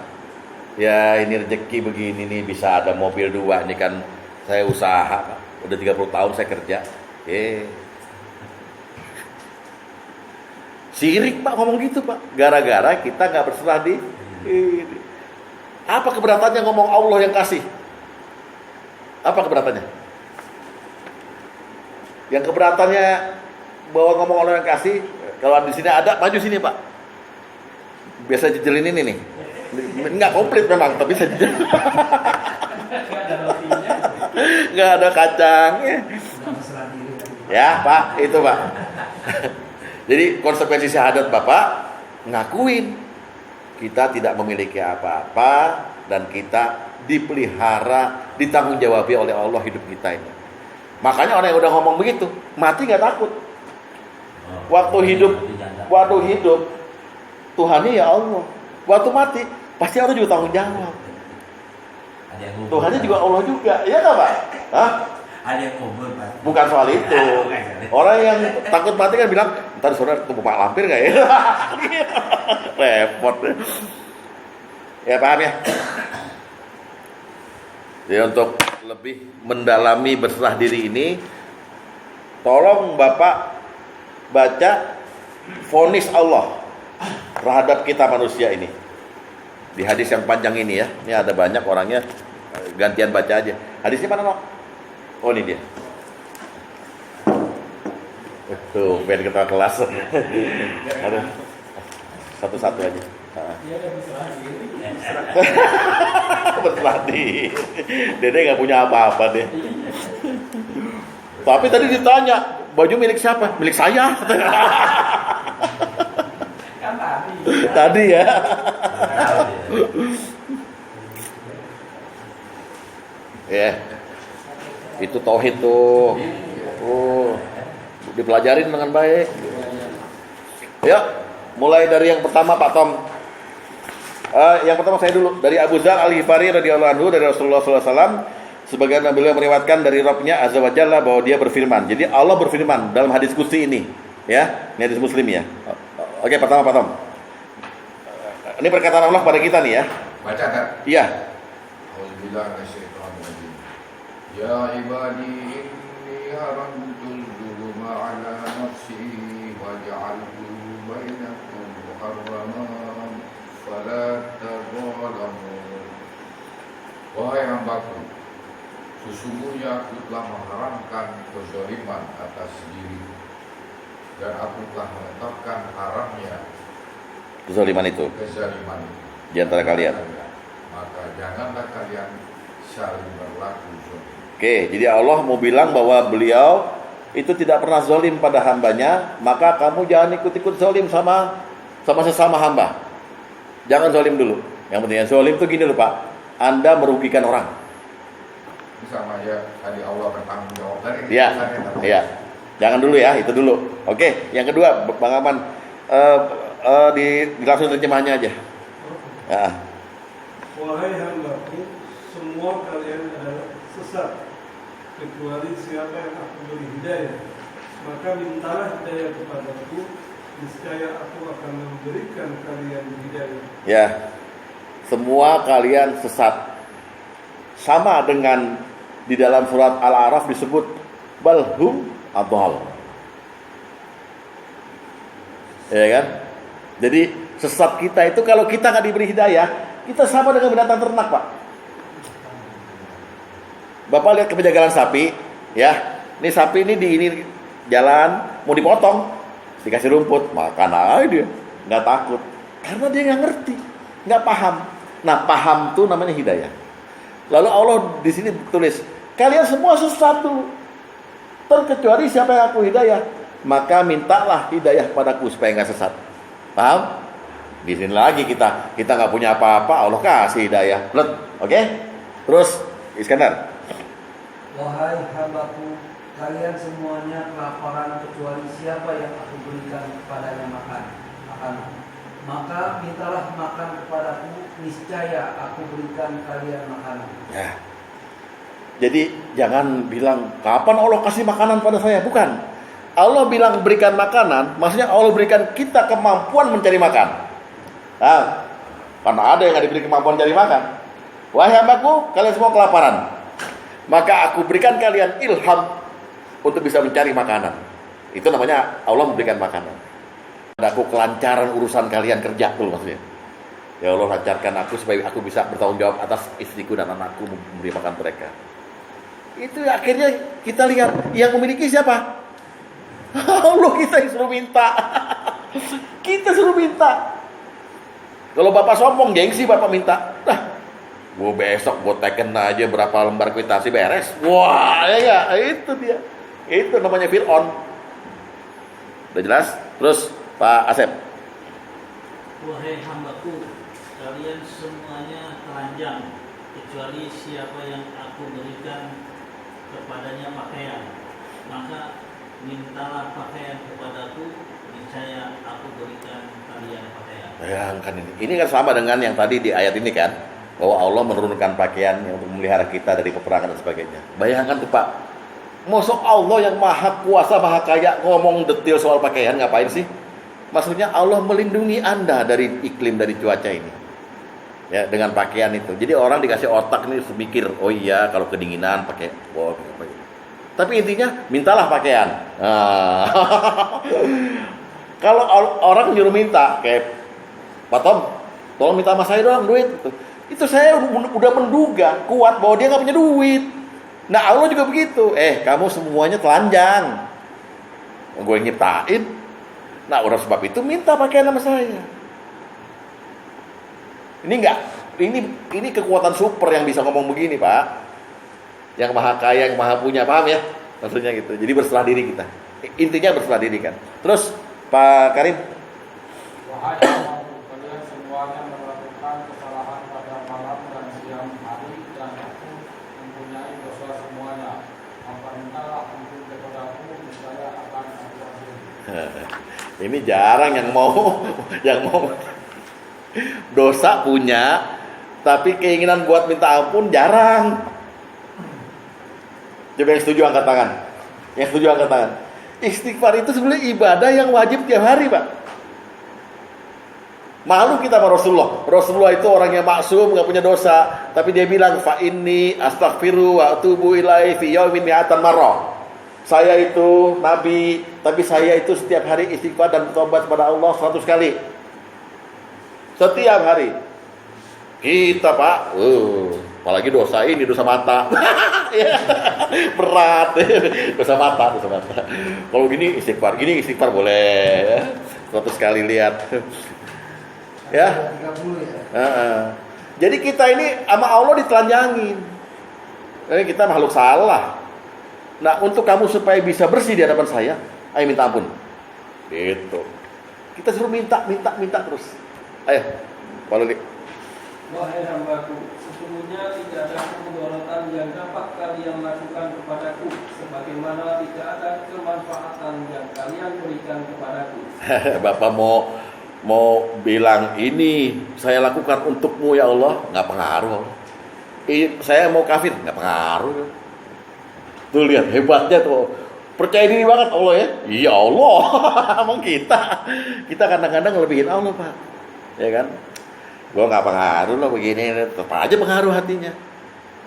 Ya ini rezeki begini nih, bisa ada mobil 2, ini kan saya usaha, Pak. Udah 30 tahun saya kerja. Sirik Pak ngomong gitu Pak, gara-gara kita nggak berserah diri. Apa keberatannya ngomong Allah yang kasih? Apa keberatannya? Yang keberatannya bahwa ngomong Allah yang kasih, kalau di sini ada, maju sini Pak. Biasa jejelin ini nih. Nggak komplit memang, tapi saya jejel. Nggak ada kacangnya. Ya Pak, itu Pak. Jadi konsekuensi syahadat Bapak ngakuin kita tidak memiliki apa-apa dan kita dipelihara, ditanggung-jawabi oleh Allah hidup kita ini. Makanya orang yang udah ngomong begitu, mati nggak takut. Waktu hidup Tuhannya ya Allah. Waktu mati pasti Allah juga tanggung jawab. Tuhannya juga Allah juga, iya nggak Pak? Hah? Ada yang kubur Pak. Bukan soal itu. Orang yang takut mati kan bilang, ntar sore ketemu Pak Lampir nggak ya? Repot. Ya paham ya? Jadi untuk lebih mendalami berserah diri ini, tolong Bapak baca vonis Allah terhadap kita manusia ini. Di hadis yang panjang ini ya. Ini ada banyak orangnya, gantian baca aja. Hadisnya mana, Nok? Oh ini dia. Tuh, pengen ketawa kelas. Aduh. Satu-satu aja. Berserah diri. Dede nggak punya apa-apa deh. Tapi tadi ditanya, baju milik siapa? Milik saya. Tadi ya. Ya. Itu tauhid tuh. Oh. Dipelajarin dengan baik. Ya, mulai dari yang pertama Pak Tom. Yang pertama saya dulu dari Abu Dzar Al-Ghifari radhiyallahu anhu dari Rasulullah SAW. Sebagaimana beliau meriwayatkan dari Rabb-Nya Azza wa Jalla bahwa dia berfirman. Jadi Allah berfirman dalam hadis qudsi ini, ya. Ini hadis Muslim ya. Oke, pertama Pak Tom. Ini perkataan Allah pada kita nih ya. Baca kan? Iya. Auzubillahi minasyaitonir ya ibadi inni haramtul dzulma ala nafsi wa ja'altu bainakum muharraman fala tadzalamu. Wahai hambaku, sesungguhnya aku telah mengharamkan kezaliman atas diri dan aku telah menetapkan haramnya Kezaliman itu kezaliman di antara kalian. Maka janganlah kalian saling berlaku zalim. Oke, jadi Allah mau bilang bahwa beliau itu tidak pernah zalim pada hambanya, maka kamu jangan ikut-ikut zalim sama sesama hamba. Jangan zalim dulu. Yang penting zalim itu gini loh Pak, Anda merugikan orang. Ini sama ya tadi Allah bertanggung jawab dari Iya, iya. Jangan dulu ya, itu dulu. Oke, yang kedua Bang Aman, langsung terjemahnya aja. Ya. Wahai hambaku, semua kalian adalah sesat kecuali siapa yang aku beri hidayah. Maka mintalah hidayah kepadaku, niscaya aku akan memberikan kalian hidayah. Ya. Semua kalian sesat. Sama dengan di dalam surat Al-A'raf disebut balhum adhal. Ya kan? Jadi sesat kita itu kalau kita nggak diberi hidayah, kita sama dengan binatang ternak, Pak. Bapak lihat ke penjagalan sapi, ya. Ini sapi ini jalan mau dipotong, dikasih rumput, makan aja dia, nggak takut, karena dia nggak ngerti, nggak paham. Nah, paham tuh namanya hidayah. Lalu Allah di sini tulis, kalian semua sesat tuh, terkecuali siapa yang aku hidayah, maka mintalah hidayah padaku supaya nggak sesat. Paham? Di sini lagi kita nggak punya apa-apa, Allah kasih hidayah. Oke? Terus Iskandar. Wahai hambaku, kalian semuanya kelaparan kecuali siapa yang aku berikan kepadanya makanan. Maka mintalah makan kepadaku, niscaya aku berikan kalian makanan. Ya. Jadi jangan bilang kapan Allah kasih makanan pada saya, bukan. Allah bilang berikan makanan, maksudnya Allah berikan kita kemampuan mencari makan. Nah, karena ada yang nggak diberi kemampuan mencari makan. Wahai hambaku, kalian semua kelaparan, maka aku berikan kalian ilham untuk bisa mencari makanan. Itu namanya Allah memberikan makanan. Ada aku kelancaran urusan kalian kerja tuh maksudnya. Ya Allah lancarkan aku supaya aku bisa bertanggung jawab atas istriku dan anakku, memberi makan mereka. Itu akhirnya kita lihat yang memiliki siapa? Allah, kita yang suruh minta. Kita suruh minta. Kalau bapak sombong gengsi, bapak minta. Nah, gue besok gue teken aja berapa lembar kwitansi beres. Wah, ya itu dia. Itu namanya Fir'aun. Udah jelas? Terus Pak Asep. Wahai hambaku, kalian semuanya telanjang kecuali siapa yang aku berikan kepadanya pakaian. Maka mintalah pakaian kepadaku, niscaya aku berikan kalian pakaian. Bayangkan ini kan sama dengan yang tadi di ayat ini kan, bahwa Allah menurunkan pakaian yang untuk memelihara kita dari peperangan dan sebagainya. Bayangkan tuh Pak, maksud Allah yang maha kuasa, maha kaya ngomong detail soal pakaian, ngapain sih? Maksudnya Allah melindungi Anda dari iklim, dari cuaca ini. Ya, dengan pakaian itu. Jadi orang dikasih otak nih mikir, oh iya kalau kedinginan pakai Tapi intinya mintalah pakaian. Nah. Kalau orang nyuruh minta kayak Pak Tom, tolong minta sama saya dong duit. Itu saya udah menduga kuat bahwa dia nggak punya duit. Nah Allah juga begitu. Kamu semuanya telanjang. Gue nyiptain. Nah udah sebab itu minta pakaian sama saya. Ini kekuatan super yang bisa ngomong begini Pak. Yang maha kaya, yang maha punya, paham ya? Maksudnya gitu. Jadi berserah diri kita. Intinya berserah diri kan. Terus Pak Karim. Wahai hambaku, mempunyai dosa semuanya. Maka mintalah ampun kepadaku, niscaya akan aku ampuni. Ini jarang yang mau dosa punya, tapi keinginan buat minta ampun jarang. Coba yang setuju angkat tangan. Yang setuju angkat tangan. Istighfar itu sebenarnya ibadah yang wajib tiap hari, Pak. Malu kita sama Rasulullah. Rasulullah itu orang yang maksum, nggak punya dosa, tapi dia bilang fa inni astaghfiru wa atubu ilaihi fi yaumin mi'atan marrah. Saya itu nabi, tapi saya itu setiap hari istighfar dan bertobat kepada Allah 100 kali. Setiap hari. Kita, Pak, apalagi dosa ini, dosa mata. Berat. Dosa mata. Kalau gini istighfar boleh. 100 kali lihat. Ya. 30 ya. Jadi kita ini sama Allah ditelanjangin. Kita makhluk salah. Nah, untuk kamu supaya bisa bersih di hadapan saya, ayo minta ampun. Gitu. Kita suruh minta terus. Ayo, Pak Luli. Wahai hambaku, sesungguhnya tidak ada kemudaratan yang dapat kalian lakukan kepadaku, sebagaimana tidak ada kemanfaatan yang kalian berikan kepadaku. Bapak mau bilang ini saya lakukan untukmu ya Allah, nggak pengaruh. Saya mau kafir, nggak pengaruh. Tuh lihat hebatnya tuh, percaya diri banget Allah ya. Iya Allah, emang kita kadang-kadang ngelebihin Allah, Pak, ya kan? Gua nggak pengaruh loh begini, tetap aja pengaruh hatinya.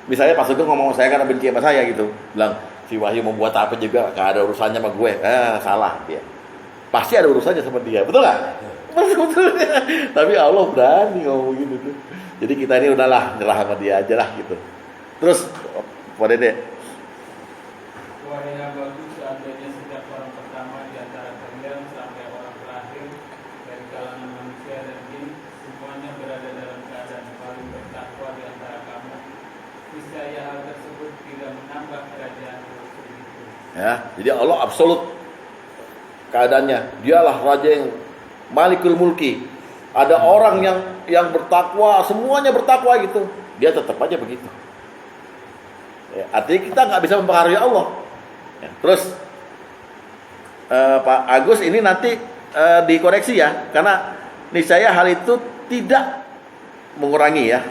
Misalnya Pak Sugeng ngomong saya karena benci sama saya gitu, bilang si Wahyu mau buat apa juga, gak ada urusannya sama gue, salah dia. Pasti ada urusannya sama dia, betul nggak? Betul. Tapi Allah berani ngomong gitu tuh. Jadi kita ini udahlah nyerah sama dia aja lah gitu. Terus Pak Dede. Wahai hambaku, seandainya sejak orang pertama di antara kalian sampai orang terakhir dari kalangan manusia dan jin, semuanya berada dalam keadaan paling bertakwa di antara kamu, niscaya hal tersebut tidak menambah kerajaan sedikit. Ya, jadi Allah absolut keadaannya. Dialah raja yang Malikul Mulki. Ada orang yang bertakwa, semuanya bertakwa gitu. Dia tetap aja begitu. Ya, artinya kita nggak bisa mempengaruhi Allah. Ya, terus Pak Agus ini nanti dikoreksi ya, karena niscaya hal itu tidak mengurangi ya.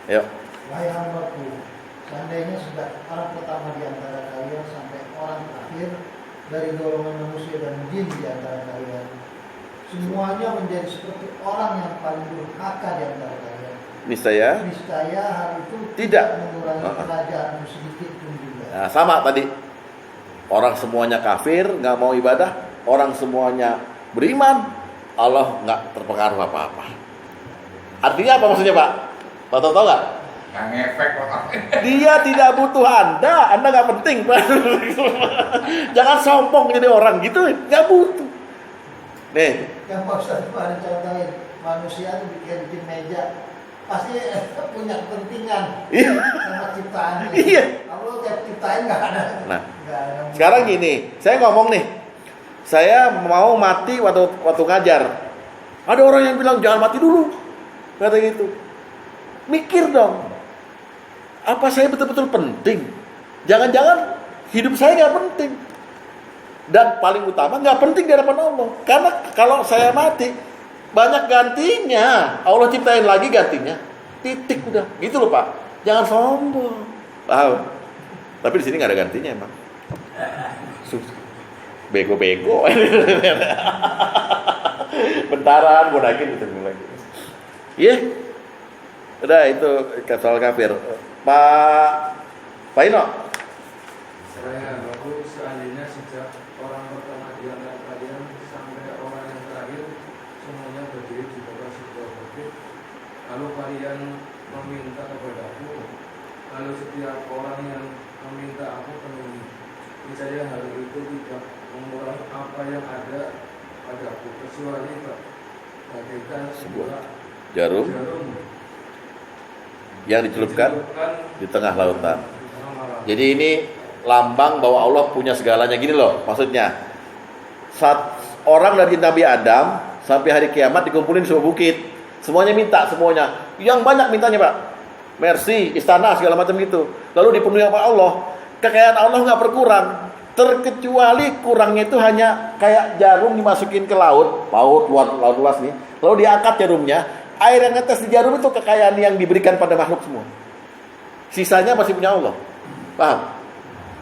Yuk. Wahai hambaku, seandainya sudah orang pertama di antara kalian sampai orang terakhir dari golongan manusia dan jin di antara kalian, semuanya menjadi seperti orang yang paling durhaka di antara kalian. Niscaya hal itu tidak mengurangi kerajaanmu sedikit pun juga. Nah, sama tadi. Orang semuanya kafir, nggak mau ibadah. Orang semuanya beriman, Allah nggak terpengaruh apa-apa. Artinya apa maksudnya, Pak? Pak tahu nggak? Nggak ngefek kok. Dia tidak butuh Anda nggak penting, Pak. Jangan sombong jadi orang gitu, nggak butuh. Nih. Yang Pak Ustaz kemarin contohin, manusia itu bikin meja pasti punya kepentingan sama ciptaannya. Iya. Kalau tiap ciptain nggak ada. Nah, sekarang gini, saya ngomong nih, saya mau mati waktu ngajar. Ada orang yang bilang jangan mati dulu, kata gitu. Mikir dong, apa saya betul-betul penting? Jangan-jangan hidup saya nggak penting. Dan paling utama nggak penting di hadapan Allah. Karena kalau saya mati, banyak gantinya. Allah ciptain lagi gantinya. Titik udah. Gitu loh, Pak. Jangan sombong. Paham? Tapi di sini nggak ada gantinya emang. Bego-bego. Bentaran gue naikin gitu lagi. Iya. Udah itu soal kafir. Pak Ino. Saya baru seandainya sejak orang pertama di antara kalian sampai orang yang terakhir semuanya berdiri di bawah sebuah bukit, lalu kalian meminta kepadaku, lalu setiap orang yang meminta aku penuhi, niscaya hal itu tidak mengurangi apa yang ada padaku kecuali bagaikan sebuah jarum yang dicelupkan di tengah lautan. Jadi ini lambang bahwa Allah punya segalanya, gini loh maksudnya. Saat orang dari Nabi Adam sampai hari kiamat dikumpulin di sebuah bukit, semuanya minta, semuanya. Yang banyak mintanya, Pak. Mercy, istana segala macam gitu. Lalu dipenuhi sama Allah. Kekayaan Allah nggak berkurang, terkecuali kurangnya itu hanya kayak jarum dimasukin ke laut luas nih. Lalu diangkat jarumnya, air yang netes di jarum itu kekayaan yang diberikan pada makhluk semua. Sisanya masih punya Allah. Paham?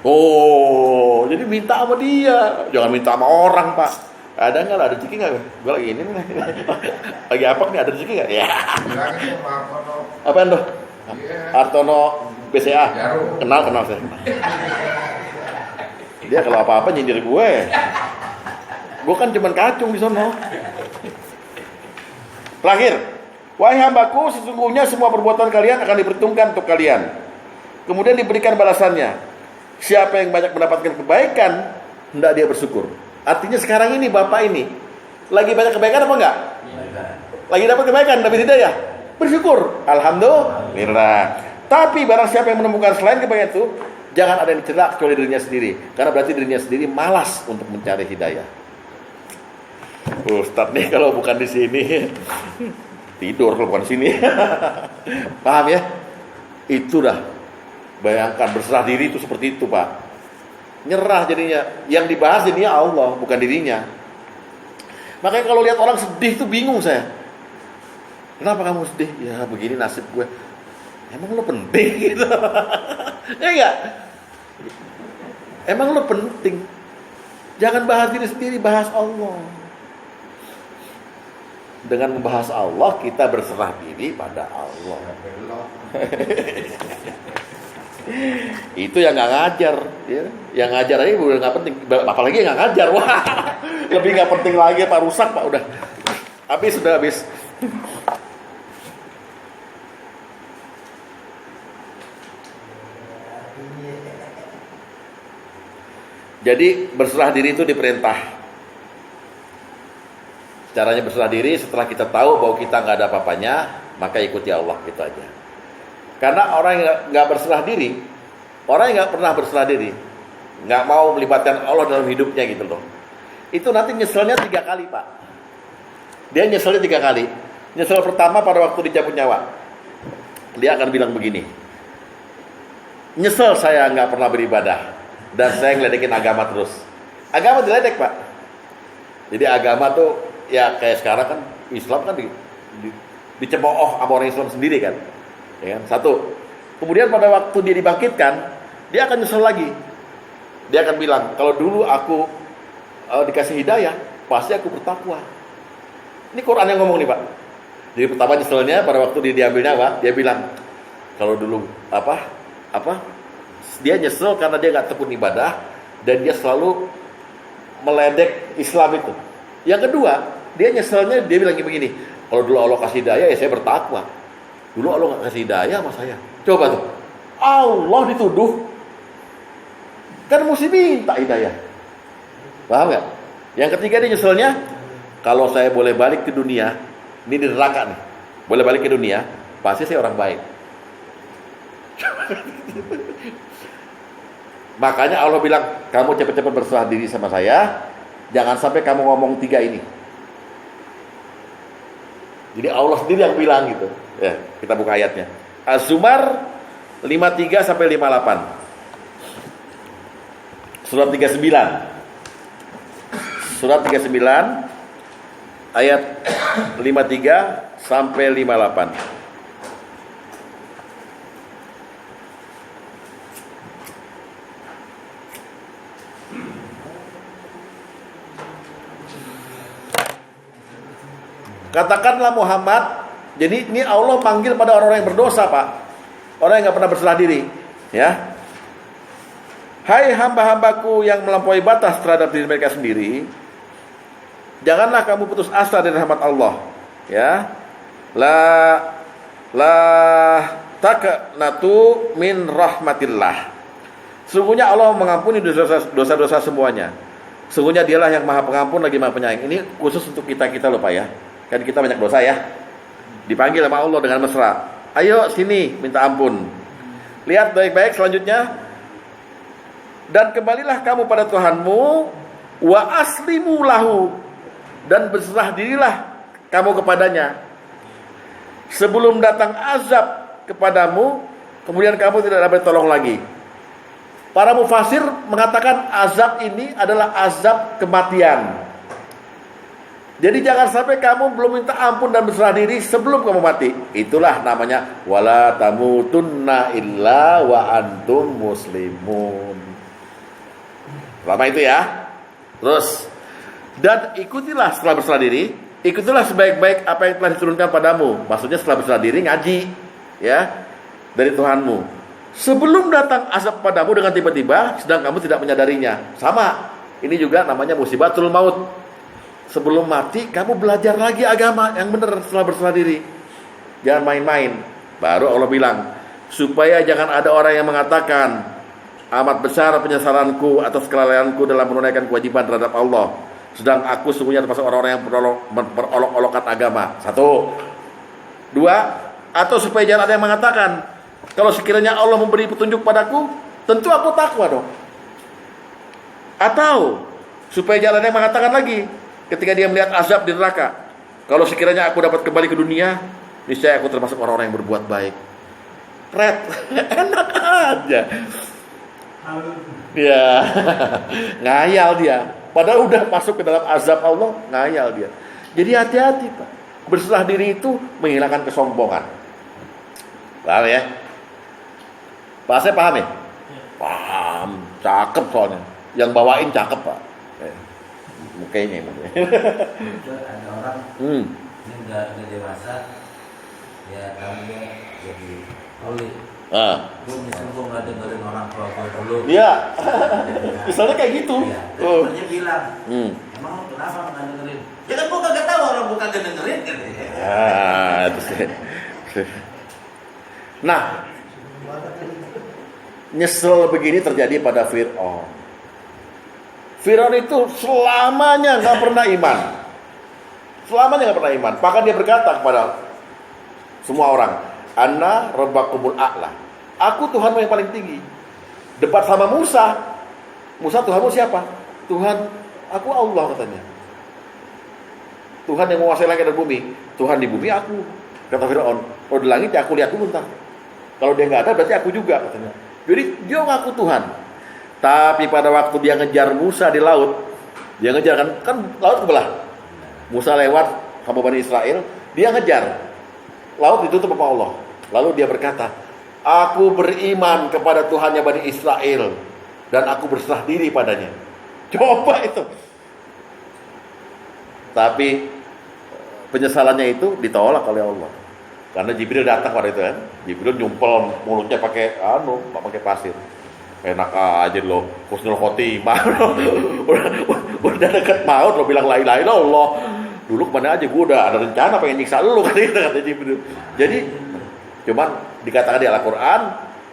Oh, jadi minta sama dia, jangan minta sama orang, Pak. Ada nggak? Ada rezeki nggak? Gue lagi ini nih. Lagi apa nih? Ada rezeki nggak? Ya. Bilangin tuh Pak Artono. Apaan tuh? Iya. Artono BCA. Jarum. Kenal saya. Dia kalau apa-apa nyindir gue. Gue kan cuman kacung di sono. Terakhir, wahai hambaku, sesungguhnya semua perbuatan kalian akan diperhitungkan untuk kalian. Kemudian diberikan balasannya. Siapa yang banyak mendapatkan kebaikan, hendak dia bersyukur. Artinya sekarang ini bapak ini lagi banyak kebaikan apa enggak? Lagi dapat kebaikan, dapat hidayah. Bersyukur, alhamdulillah. Tapi barang siapa yang menemukan selain kebaikan itu, jangan ada yang dicela kecuali dirinya sendiri, karena berarti dirinya sendiri malas untuk mencari hidayah. Ustadz nih kalau bukan di sini tidur, kalau bukan di sini. Paham ya? Itu dah. Bayangkan berserah diri itu seperti itu, Pak. Nyerah jadinya. Yang dibahas jadinya Allah, bukan dirinya. Makanya kalau lihat orang sedih itu bingung saya. Kenapa kamu sedih? Ya begini nasib gue. Emang lo penting gitu. Ya enggak? Emang lo penting. Jangan bahas diri sendiri, bahas Allah. Dengan membahas Allah, kita berserah diri pada Allah. Itu yang nggak ngajar, ya. Yang ngajar aja udah nggak penting, apalagi yang nggak ngajar, wah, lebih nggak penting lagi, Pak, rusak, Pak, udah habis. Jadi berserah diri itu diperintah. Caranya berserah diri setelah kita tahu bahwa kita nggak ada apa-apanya, maka ikuti Allah, gitu aja. Karena orang yang nggak berserah diri, orang yang nggak pernah berserah diri, nggak mau melibatkan Allah dalam hidupnya gitu loh, itu nanti nyeselnya 3 kali, Pak. Dia nyeselnya 3 kali. Nyesel pertama pada waktu dicabut nyawa, dia akan bilang begini, nyesel saya nggak pernah beribadah dan saya ngeledekin agama terus. Agama diledek, Pak. Jadi agama tuh ya kayak sekarang kan Islam kan dicemooh sama orang Islam sendiri kan. Ya, satu. Kemudian pada waktu dia dibangkitkan, dia akan nyesel lagi. Dia akan bilang, kalau dulu aku dikasih hidayah, pasti aku bertakwa. Ini Quran yang ngomong nih, Pak. Jadi pertama nyeselnya pada waktu dia diambil nyawa, dia bilang, kalau dulu dia nyesel karena dia nggak tekun ibadah dan dia selalu meledek Islam itu. Yang kedua, dia nyeselnya dia bilang begini, kalau dulu Allah kasih hidayah ya saya bertakwa. Dulu Allah nggak kasih hidayah sama saya. Coba tuh, Allah dituduh, kan mesti minta hidayah. Paham nggak? Yang ketiga dia nyeselnya, kalau saya boleh balik ke dunia, ini di neraka nih, boleh balik ke dunia, pasti saya orang baik. Makanya Allah bilang, kamu cepat-cepat berserah diri sama saya, jangan sampai kamu ngomong 3 ini. Jadi Allah sendiri yang bilang gitu. Ya, kita buka ayatnya. Az-Zumar 53 sampai 58. Surat 39. Surat 39 ayat 53 sampai 58. Katakanlah Muhammad, jadi ini Allah panggil pada orang-orang yang berdosa, Pak. Orang yang nggak pernah berserah diri, ya. Hai hamba-hambaku yang melampaui batas terhadap diri mereka sendiri, janganlah kamu putus asa dari rahmat Allah, ya. La taqnatu min rahmatillah. Sungguhnya Allah mengampuni dosa-dosa semuanya. Sungguhnya Dialah yang Maha Pengampun lagi Maha Penyayang. Ini khusus untuk kita loh, Pak, ya. Kan kita banyak dosa ya. Dipanggil sama Allah dengan mesra. Ayo sini minta ampun. Lihat baik-baik selanjutnya. Dan kembalilah kamu pada Tuhanmu, wa aslimu lahu, dan berserah dirilah kamu kepadanya. Sebelum datang azab kepadamu, kemudian kamu tidak dapat tolong lagi. Para mufasir mengatakan azab ini adalah azab kematian. Jadi jangan sampai kamu belum minta ampun dan berserah diri sebelum kamu mati. Itulah namanya wala tamutunna illa wa antum muslimun. Lama itu ya. Terus, dan ikutilah setelah berserah diri, ikutilah sebaik-baik apa yang telah diturunkan padamu. Maksudnya setelah berserah diri ngaji, ya, dari Tuhanmu. Sebelum datang azab padamu dengan tiba-tiba, sedang kamu tidak menyadarinya. Sama, ini juga namanya musibatul maut. Sebelum mati, kamu belajar lagi agama yang benar setelah berserah diri. Jangan main-main. Baru Allah bilang, supaya jangan ada orang yang mengatakan, amat besar penyesalanku atas kelalaianku dalam menunaikan kewajiban terhadap Allah. Sedang aku sungguhnya termasuk orang-orang yang memperolok-olokkan agama. 1. 2. Atau supaya jangan ada yang mengatakan, kalau sekiranya Allah memberi petunjuk padaku, tentu aku takwa dong. Atau supaya jangan ada yang mengatakan lagi, ketika dia melihat azab di neraka, kalau sekiranya aku dapat kembali ke dunia, niscaya aku termasuk orang-orang yang berbuat baik. Enak aja. Ya, ngayal dia. Padahal udah masuk ke dalam azab Allah, ngayal dia. Jadi hati-hati, Pak. Berserah diri itu menghilangkan kesombongan. Paham ya? Pak, saya paham ya? Paham, cakep soalnya. Yang bawain cakep, Pak. Mukanya emang. Itu ada orang Hmm. ini udah dewasa, ya kamu jadi oleh. Gue nyesel gue nggak dengerin orang tua gue dulu. Iya. Misalnya kayak gitu. Ya, Oh. dia bilang, emang kenapa nggak dengerin? Ya kan gue kagak tahu orang gue kagak dengerin kan. Itu sih. Nah, nyesel begini terjadi pada Fir'aun. Fir'aun itu selamanya nggak pernah iman. Selamanya nggak pernah iman. Bahkan dia berkata kepada semua orang, Ana rabbakumul a'la. Aku Tuhanmu yang paling tinggi. Debat sama Musa. Musa, Tuhanmu siapa? Tuhan, aku Allah katanya. Tuhan yang menguasai langit dan bumi. Tuhan di bumi aku. Kata Fir'aun, kalau di langit ya aku lihat dulu ntar. Kalau dia nggak ada berarti aku juga katanya. Jadi dia ngaku Tuhan. Tapi pada waktu dia ngejar Musa di laut, dia ngejar kan laut kebelah. Musa lewat sama Bani Israel, dia ngejar. Laut ditutup sama Allah. Lalu dia berkata, aku beriman kepada Tuhannya Bani Israel dan aku berserah diri padanya. Coba itu. Tapi penyesalannya itu ditolak oleh Allah. Karena Jibril datang pada itu kan. Jibril nyumpel mulutnya pakai pakai pasir. Enak aja lo, husnul khotimah. Udah dekat maut lo bilang la ilaha illallah. Dulu kemana aja, gue udah ada rencana pengen nyiksa lo kata Jibril. Jadi cuman dikatakan di Al-Quran,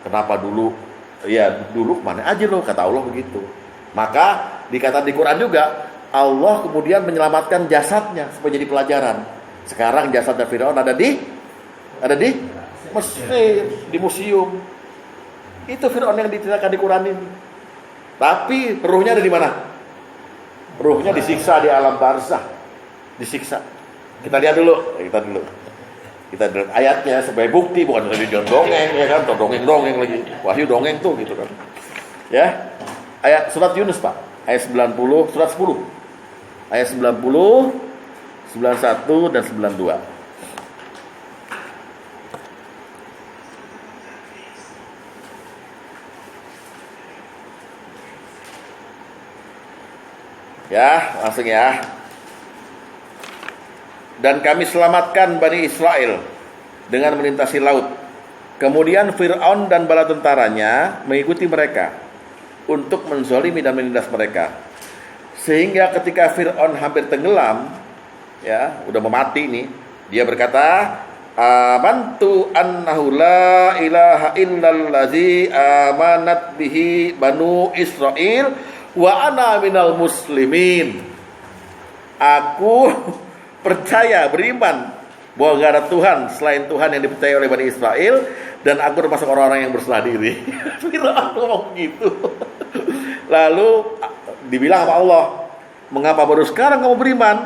kenapa dulu? Ya dulu kemana aja lo, kata Allah begitu. Maka dikatakan di Quran juga, Allah kemudian menyelamatkan jasadnya supaya jadi pelajaran. Sekarang jasadnya Firaun ada di Mesir, di museum. Itu Firaun yang diceritakan di Quran ini. Tapi ruhnya ada di mana? Ruhnya disiksa di alam barzah. Disiksa. Kita lihat dulu. Kita lihat ayatnya sebagai bukti, bukan dari dongeng ya kan, atau dongeng lagi. Wahyu dongeng tuh gitu kan. Ya. Ayat surat Yunus, Pak. Ayat 90, surat 10. Ayat 90, 91 dan 92. Ya, langsung ya. Dan kami selamatkan Bani Israel dengan melintasi laut. Kemudian Fir'aun dan bala tentaranya mengikuti mereka untuk menzalimi dan menindas mereka. Sehingga ketika Fir'aun hampir tenggelam, ya, udah mau mati nih, dia berkata, amantu annahu la ilaha illallazi amanat bihi banu Israel wa ana minal muslimin. Aku percaya, beriman bahwa gak ada Tuhan selain Tuhan yang dipercaya oleh Bani Israel, dan aku termasuk orang-orang yang berserah diri. Fir'aun ngomong gitu. Lalu dibilang sama Allah, mengapa baru sekarang kamu beriman?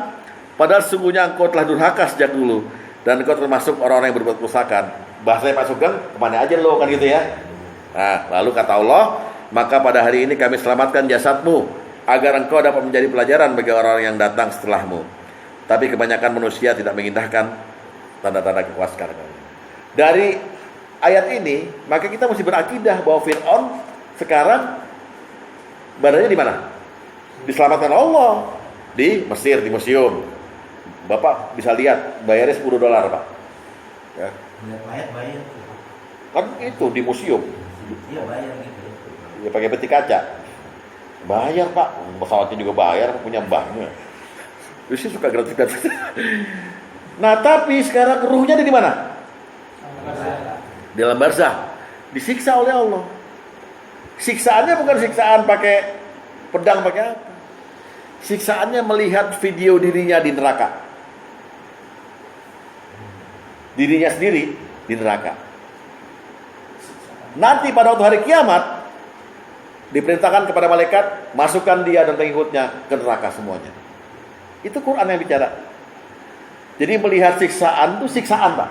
Padahal sesungguhnya engkau telah durhaka sejak dulu, dan engkau termasuk orang-orang yang berbuat kerusakan. bahasanya Pak Sugeng, kemana aja lo, kan gitu ya. Nah, lalu kata Allah, maka pada hari ini kami selamatkan jasadmu agar engkau dapat menjadi pelajaran bagi orang-orang yang datang setelahmu. Tapi kebanyakan manusia tidak mengindahkan tanda-tanda kekuasaan kami. Dari ayat ini, maka kita mesti berakidah bahwa Fir'aun sekarang badannya di mana? Diselamatkan Allah di Mesir, di museum. Bapak bisa lihat, bayarnya $10 Pak. Ya. Bayar. Kan itu di museum. Iya bayar gitu. Ya pakai peti kaca. Bayar Pak, pesawatnya juga bayar, punya mbahnya. Terus suka gratis. Nah tapi sekarang ruhnya ada di mana? Di alam barzah. Disiksa oleh Allah. Siksaannya bukan siksaan pakai pedang, pakai apa? Siksaannya melihat video dirinya di neraka. Dirinya sendiri di neraka. Nanti pada waktu hari kiamat diperintahkan kepada malaikat, masukkan dia dan pengikutnya ke neraka semuanya. Itu Quran yang bicara. Jadi melihat siksaan itu siksaan Pak.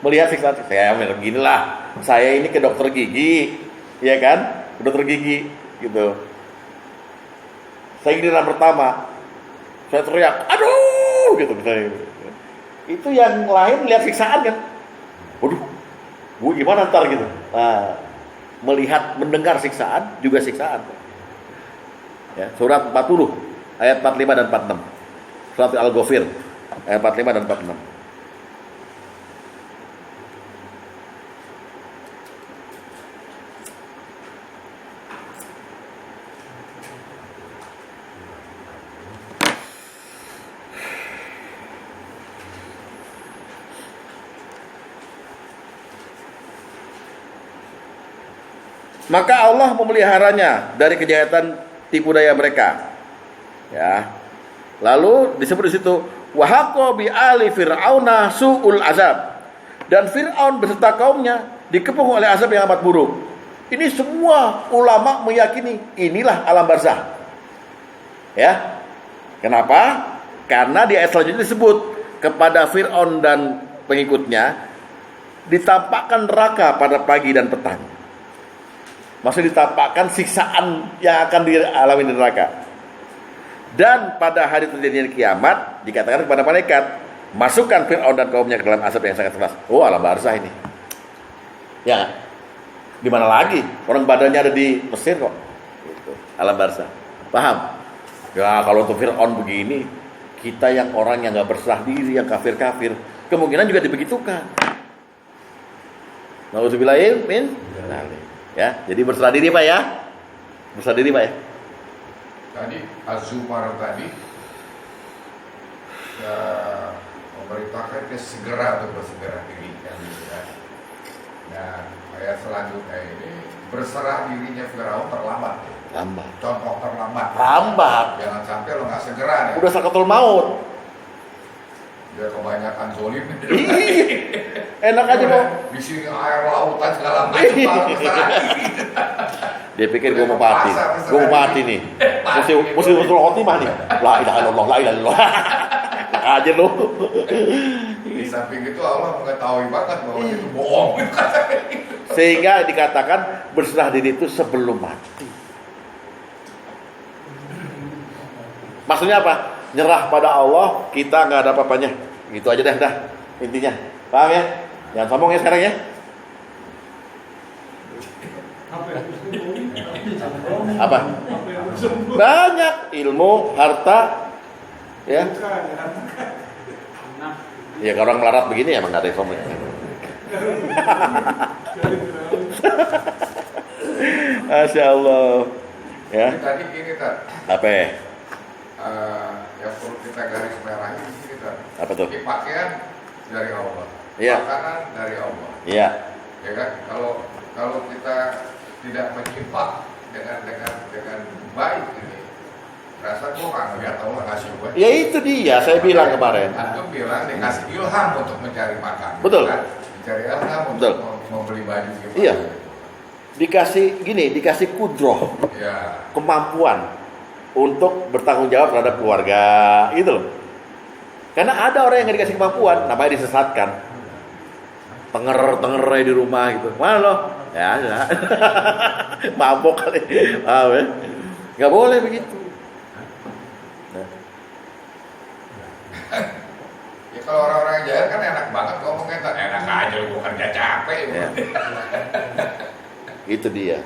Melihat siksaan, saya beginilah, saya ini ke dokter gigi, ya kan? Ke dokter gigi, gitu. Saya giliran pertama, saya teriak, aduh, gitu misalnya. Itu yang lain lihat siksaan kan? Waduh, gue gimana ntar gitu. Nah, melihat, mendengar siksaan juga siksaan. Ya, surat 40 ayat 45 dan 46. Surat Al-Ghafir ayat 45 dan 46. Maka Allah memeliharanya dari kejahatan tipu daya mereka. Ya. Lalu disebut di situ wahaqqa bi ali fir'auna su'ul azab. Dan Fir'aun beserta kaumnya dikepung oleh azab yang amat buruk. Ini semua ulama meyakini inilah alam barzah. Ya. Kenapa? Karena di ayat selanjutnya disebut kepada Fir'aun dan pengikutnya ditampakkan neraka pada pagi dan petang. Maksudnya ditampakkan siksaan yang akan dialami di neraka. Dan pada hari terjadinya kiamat dikatakan kepada malaikat, masukkan Fir'aun dan kaumnya ke dalam azab yang sangat keras. Oh, alam barzah ini. Ya, di mana lagi? Orang badannya ada di Mesir kok. Gitu. Alam barzah. Paham? Ya, kalau untuk Fir'aun begini, kita yang orang yang nggak berserah diri, yang kafir-kafir, kemungkinan juga dibegitukan. Nauzubillahi min dzalik. Ya, jadi berserah diri Pak ya. Berserah diri Pak ya. Tadi Az-Zumar tadi memerintahkan dia segera untuk bersegera diri kan gitu kan. Nah, ayat selanjutnya ini berserah dirinya Firaun terlambat. Lambat. Contoh terlambat. Lambat. Jangan sampai lo nggak segera nih. Udah sakatul maut. Dia kebanyakan zolim. Enak aja kok. Di sini air lautan segala macam. Dia pikir gue mau mati. Gue mau mati nih. Mesti khotimah nih. La ilaha illallah, la ilaha illallah. Aja lu. Di samping itu Allah mengetahui banget bahwa itu bohong. Sehingga dikatakan berserah diri itu sebelum mati. Maksudnya apa? Nyerah pada Allah, kita nggak ada apa-apanya. Gitu aja dah intinya. Paham ya? Jangan sombong ya sekarang ya. Apa? Banyak ilmu, harta, ya. Ya kalau orang melarat begini emang nggak ada yang sombong. Masya Allah. Ya. Tadi gini tak. Apa? Yang perlu kita garis merahi ini tak. Apa tuh? Pakaian dari Allah. Iya. Makanan dari Allah. Iya. Ya kan? Kalau kita tidak menyimpan dengan baik ini, rasa gua nggak ngeliat Allah ngasih gua. Ya itu dia, saya bilang kemarin. Antum bilang dikasih ilham untuk mencari makan. Betul. Kan? Mencari ilham untuk membeli baju gimana. Iya. Dikasih kudroh, Ya. kemampuan untuk bertanggung jawab terhadap keluarga, gitu loh. Karena ada orang yang nggak dikasih kemampuan, namanya disesatkan. tenger di rumah gitu. Mana lo? Ya. Mabok kali. Ya. Nggak boleh begitu. Ya kalau orang-orang yang jahil kan enak banget ngomongnya, enak aja lu kerja capek. Ya. Itu dia.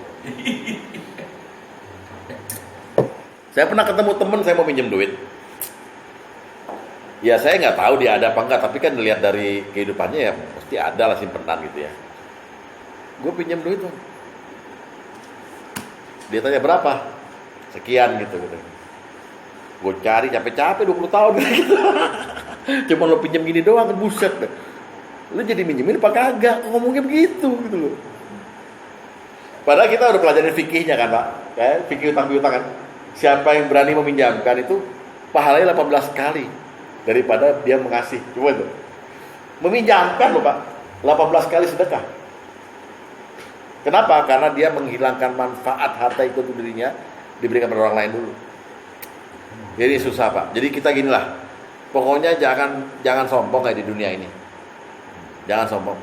Saya pernah ketemu temen, saya mau pinjam duit. Ya saya nggak tahu dia ada apa enggak, tapi kan lihat dari kehidupannya ya pasti ada lah simpenan gitu ya. Gue pinjam duit tuh. Dia tanya berapa? Sekian gitu. Gue cari capek-capek 20 tahun gitu. Cuma lo pinjam gini doang, buset deh. Lo jadi minjemin apa kagak? Ngomongnya begitu gitu loh. Padahal kita udah pelajarin fikihnya kan Pak. Kayak fikih utang piutang kan. Siapa yang berani meminjamkan itu pahalanya 18 kali daripada dia mengasih. Coba tuh. Meminjamkan loh Pak. 18 kali sedekah. Kenapa? Karena dia menghilangkan manfaat harta itu dirinya diberikan pada orang lain dulu. Jadi susah Pak. Jadi kita ginilah. Pokoknya jangan sombong kayak di dunia ini. Jangan sombong.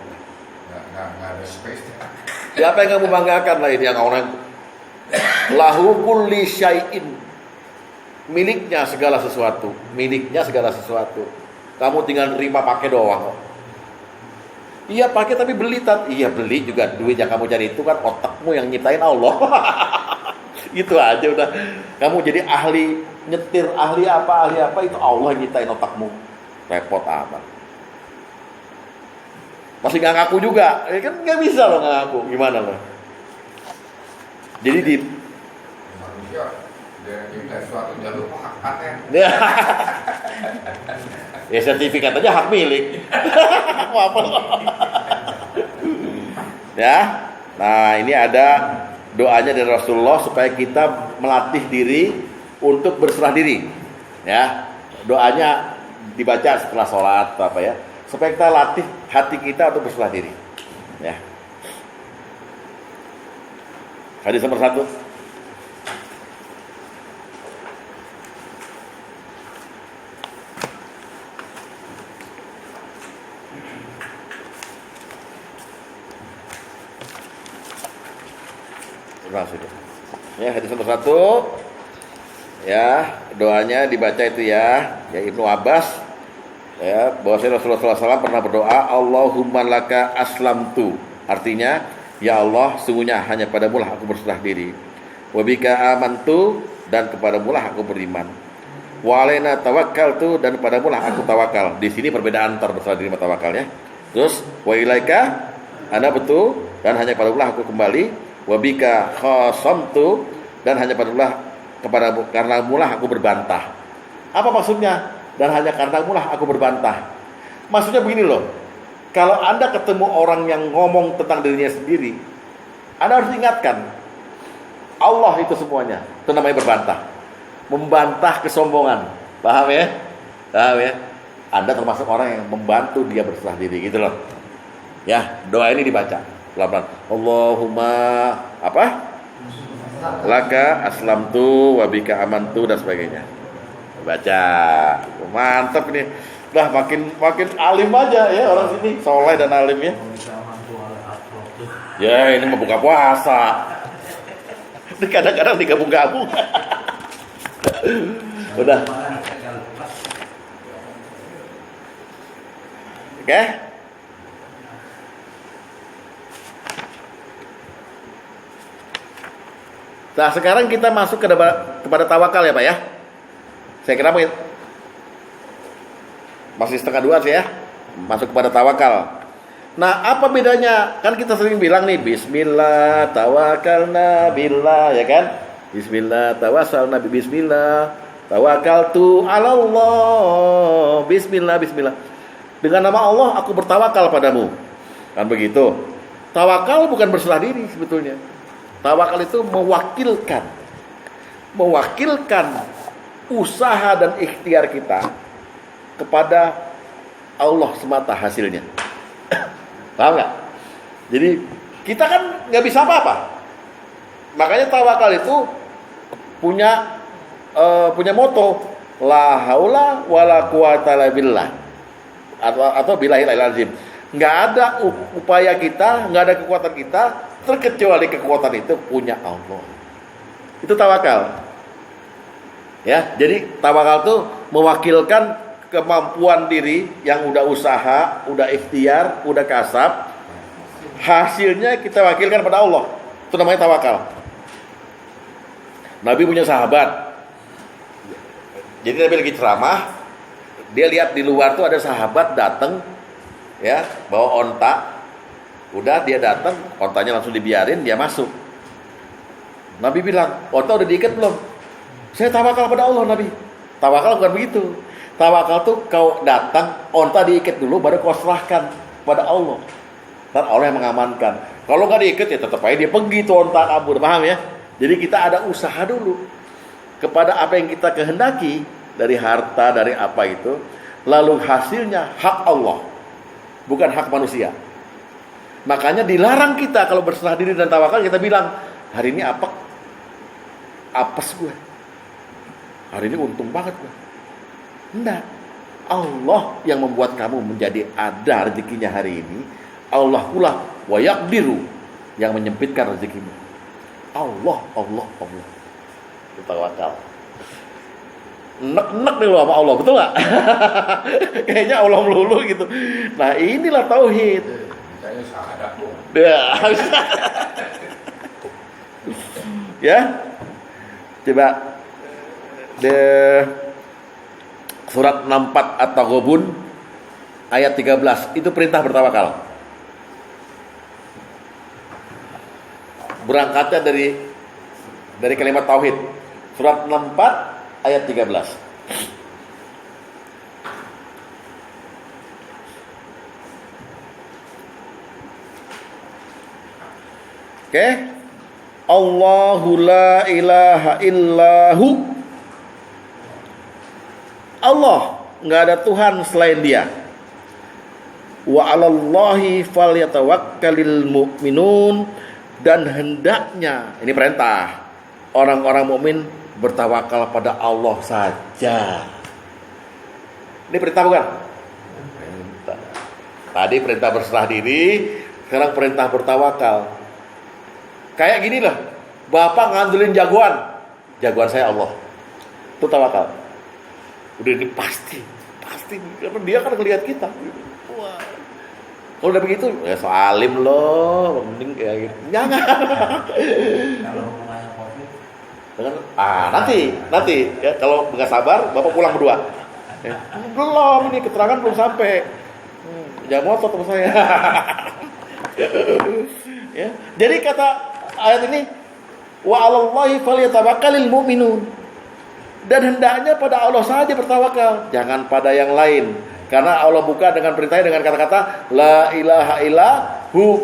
Nggak ada space. Siapa yang kamu banggakan lah ini yang orang lahu kulli syai'in. Miliknya segala sesuatu. Kamu tinggal nerima pakai doang. Iya pakai tapi beli iya beli juga duit yang kamu cari itu kan otakmu yang nyiptain Allah. Itu aja udah. Kamu jadi ahli nyetir, ahli apa itu Allah yang nyiptain otakmu. Repot amat. Masih nggak ngaku juga, ya kan nggak bisa loh nggak ngaku. Gimana loh? Jadi di Manusia dia minta suatu jalur hak paten. Ya sertifikat aja hak milik. Mau apa? Ya. Nah, ini ada doanya dari Rasulullah supaya kita melatih diri untuk berserah diri. Ya. Doanya dibaca setelah sholat apa ya. Supaya kita latih hati kita untuk berserah diri. Ya. Hadis nomor 1. Ya, hadis nomor 1. Ya, doanya dibaca itu ya Ibnu Abbas. Ya, bahwasanya Rasulullah SAW pernah berdoa, Allahumma laka aslamtu. Artinya, ya Allah, sungguhnya hanya padamu lah aku berserah diri. Wa bika amantu, dan kepadamu lah aku beriman. Wa alaina tawakkaltu, dan kepadamu lah aku tawakal. Di sini perbedaan antara berserah diri sama tawakal ya. Terus wa ilaika ana betul, dan hanya padamu lah aku kembali. Wa bika khasamtu, dan hanya kepadamu karena mulah aku berbantah. Apa maksudnya? Dan hanya karena mulah aku berbantah. Maksudnya begini loh. Kalau Anda ketemu orang yang ngomong tentang dirinya sendiri, Anda harus ingatkan Allah itu semuanya. Itu namanya berbantah. Membantah kesombongan. Paham ya? Paham ya? Anda termasuk orang yang membantu dia berserah diri gitu loh. Ya, doa ini dibaca pelan-pelan. Allahumma apa? Laka aslamtu wa bika amantu dan sebagainya. Baca. Mantap nih. Udah makin alim aja ya orang sini, soleh dan alim ya. Ya ini mau buka puasa. Kadang-kadang digabung-gabung. Udah. Oke. Nah sekarang kita masuk kepada tawakal ya Pak ya. Saya kira masih setengah 2 sih ya. Masuk kepada tawakal. Nah apa bedanya? Kan kita sering bilang nih bismillah tawakalna billah ya kan. Bismillah tawassalna bismillah tawakkaltu 'ala Allah. Bismillah. Dengan nama Allah aku bertawakal padamu. Kan begitu. Tawakal bukan berserah diri sebetulnya. Tawakal itu mewakilkan usaha dan ikhtiar kita kepada Allah semata hasilnya. Paham nggak? Jadi kita kan nggak bisa apa-apa. Makanya tawakal itu punya moto la haula wala quwata illa billah atau billahil azim. Nggak ada upaya kita, nggak ada kekuatan kita, terkecuali kekuatan itu punya Allah. Itu tawakal. Ya, jadi tawakal itu mewakilkan kemampuan diri yang udah usaha, udah ikhtiar, udah kasab, hasilnya kita wakilkan pada Allah. Itu namanya tawakal. Nabi punya sahabat. Jadi Nabi lagi ceramah, dia lihat di luar tuh ada sahabat datang, ya, bawa onta. Udah dia datang, ontanya langsung dibiarin, dia masuk. Nabi bilang, onta udah diikat belum? Saya tawakal pada Allah, Nabi. Tawakal bukan begitu. Tawakal tuh kau datang, onta diikat dulu, baru kau serahkan pada Allah. Dan Allah yang mengamankan. Kalau nggak diikat ya tetap aja dia pergi tuh onta kabur, paham ya? Jadi kita ada usaha dulu kepada apa yang kita kehendaki dari harta, dari apa itu, lalu hasilnya hak Allah, bukan hak manusia. Makanya dilarang kita kalau berserah diri dan tawakal, kita bilang hari ini apes gue, hari ini untung banget gue. Enggak, Allah yang membuat kamu menjadi ada rezekinya hari ini. Allah pula wa yaqdiru yang menyempitkan rezekimu. Allah. Tawakal. Nek nih lo sama Allah, betul nggak? Kayaknya Allah melulu gitu. Nah inilah tauhid. Misalnya syahadat dong. Ya, coba surat 64 At-Taghabun ayat 13 itu perintah bertawakal. Berangkatnya dari kalimat tauhid. Surat 64 ayat 13. Oke. Allahu la ilaha illahu. Allah, enggak ada Tuhan selain Dia. Wa 'alallahi falyatawakkalul mu'minun. Dan hendaknya, ini perintah, orang-orang mukmin bertawakal pada Allah saja. Ini perintah bukan? Perintah. Tadi perintah berserah diri, sekarang perintah bertawakal. Kayak gini lah, bapak ngandelin jagoan saya Allah. Itu tawakal. Udah ini pasti, karena dia kan ngelihat kita. Wah. Kalau udah begitu, ya soalim loh, mending kayak gitu. Jangan. Kalau hubungannya COVID, nanti ya, kalau nggak sabar, bapak pulang berdua. Ya. Belum, ini keterangan belum sampai. Jangan motot sama saya. Ya. Jadi kata ayat ini, wa 'alallahi falyatawakkalul mu'minun. Dan hendaknya pada Allah saja bertawakal, jangan pada yang lain. Karena Allah buka dengan perintahnya dengan kata-kata la ilaha illahu.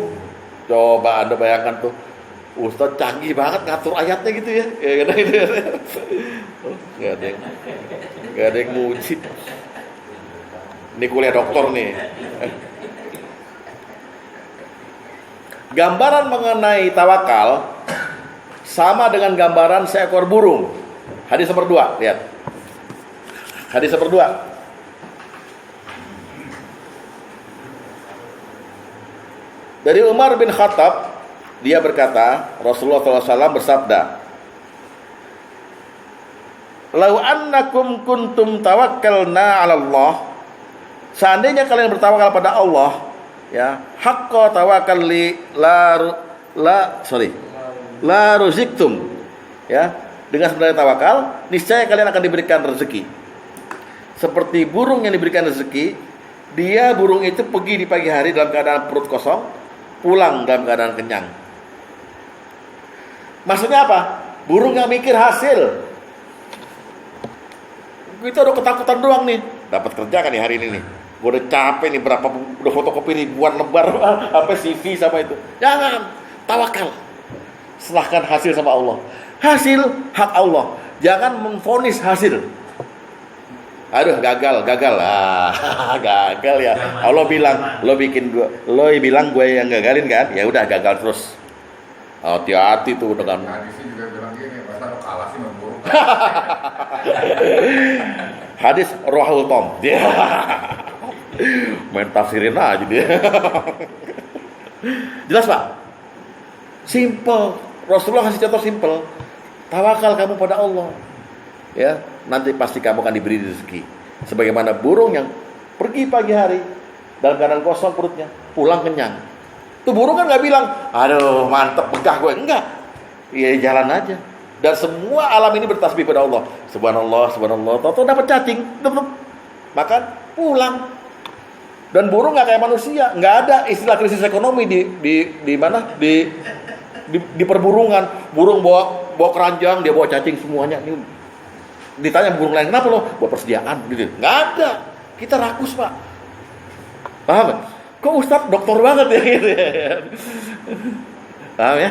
Coba Anda bayangkan tuh, Ustaz canggih banget ngatur ayatnya gitu ya. Gak ada yang muji. Ini kuliah doktor nih. Gambaran mengenai tawakal sama dengan gambaran seekor burung. Hadis nomor 2, lihat. Hadis nomor 2. Dari Umar bin Khattab, dia berkata, Rasulullah SAW bersabda, "Lau annakum kuntum tawakkalna 'ala Allah." Seandainya kalian bertawakal pada Allah, ya, haqqa tawakkalli la ruziktum. Ya, dengan sebenarnya tawakal, niscaya kalian akan diberikan rezeki. Seperti burung yang diberikan rezeki, burung itu pergi di pagi hari dalam keadaan perut kosong, pulang dalam keadaan kenyang. Maksudnya apa? Burung yang mikir hasil. Kita udah ketakutan doang nih. Dapat kerja kan nih hari ini nih. Gue udah capek nih, udah fotokopi ribuan lembar apa CV sama itu. Jangan, tawakal. Serahkan hasil sama Allah. Hasil hak Allah. Jangan memvonis hasil. Aduh, gagal lah. Gagal ya. Allah bilang, lo bilang gue yang gagalin kan? Ya udah, gagal terus. Hati-hati tuh dengan. Hadis juga bilang gini, masa lo kalah sih memburuk. Hadis Rohul Tom. Main tafsirin aja dia. Jelas Pak? Simple. Rasulullah kasih contoh simple. Tawakal kamu pada Allah. Ya, nanti pasti kamu akan diberi rezeki. Sebagaimana burung yang pergi pagi hari dalam keadaan kosong perutnya, pulang kenyang. Tuh burung kan nggak bilang, aduh mantep begah gue, enggak. Iya jalan aja. Dan semua alam ini bertasbih pada Allah. Subhanallah, subhanallah. Tahu-tahu dapat cacing, makan, pulang. Dan burung nggak kayak manusia, nggak ada istilah krisis ekonomi di mana di perburungan. Burung bawa keranjang, dia bawa cacing semuanya. Ini ditanya burung lain kenapa lo? Bawa persediaan, gitu. Nggak ada. Kita rakus Pak. Paham gak? Kok Ustadz dokter banget ya gitu ya? Paham ya?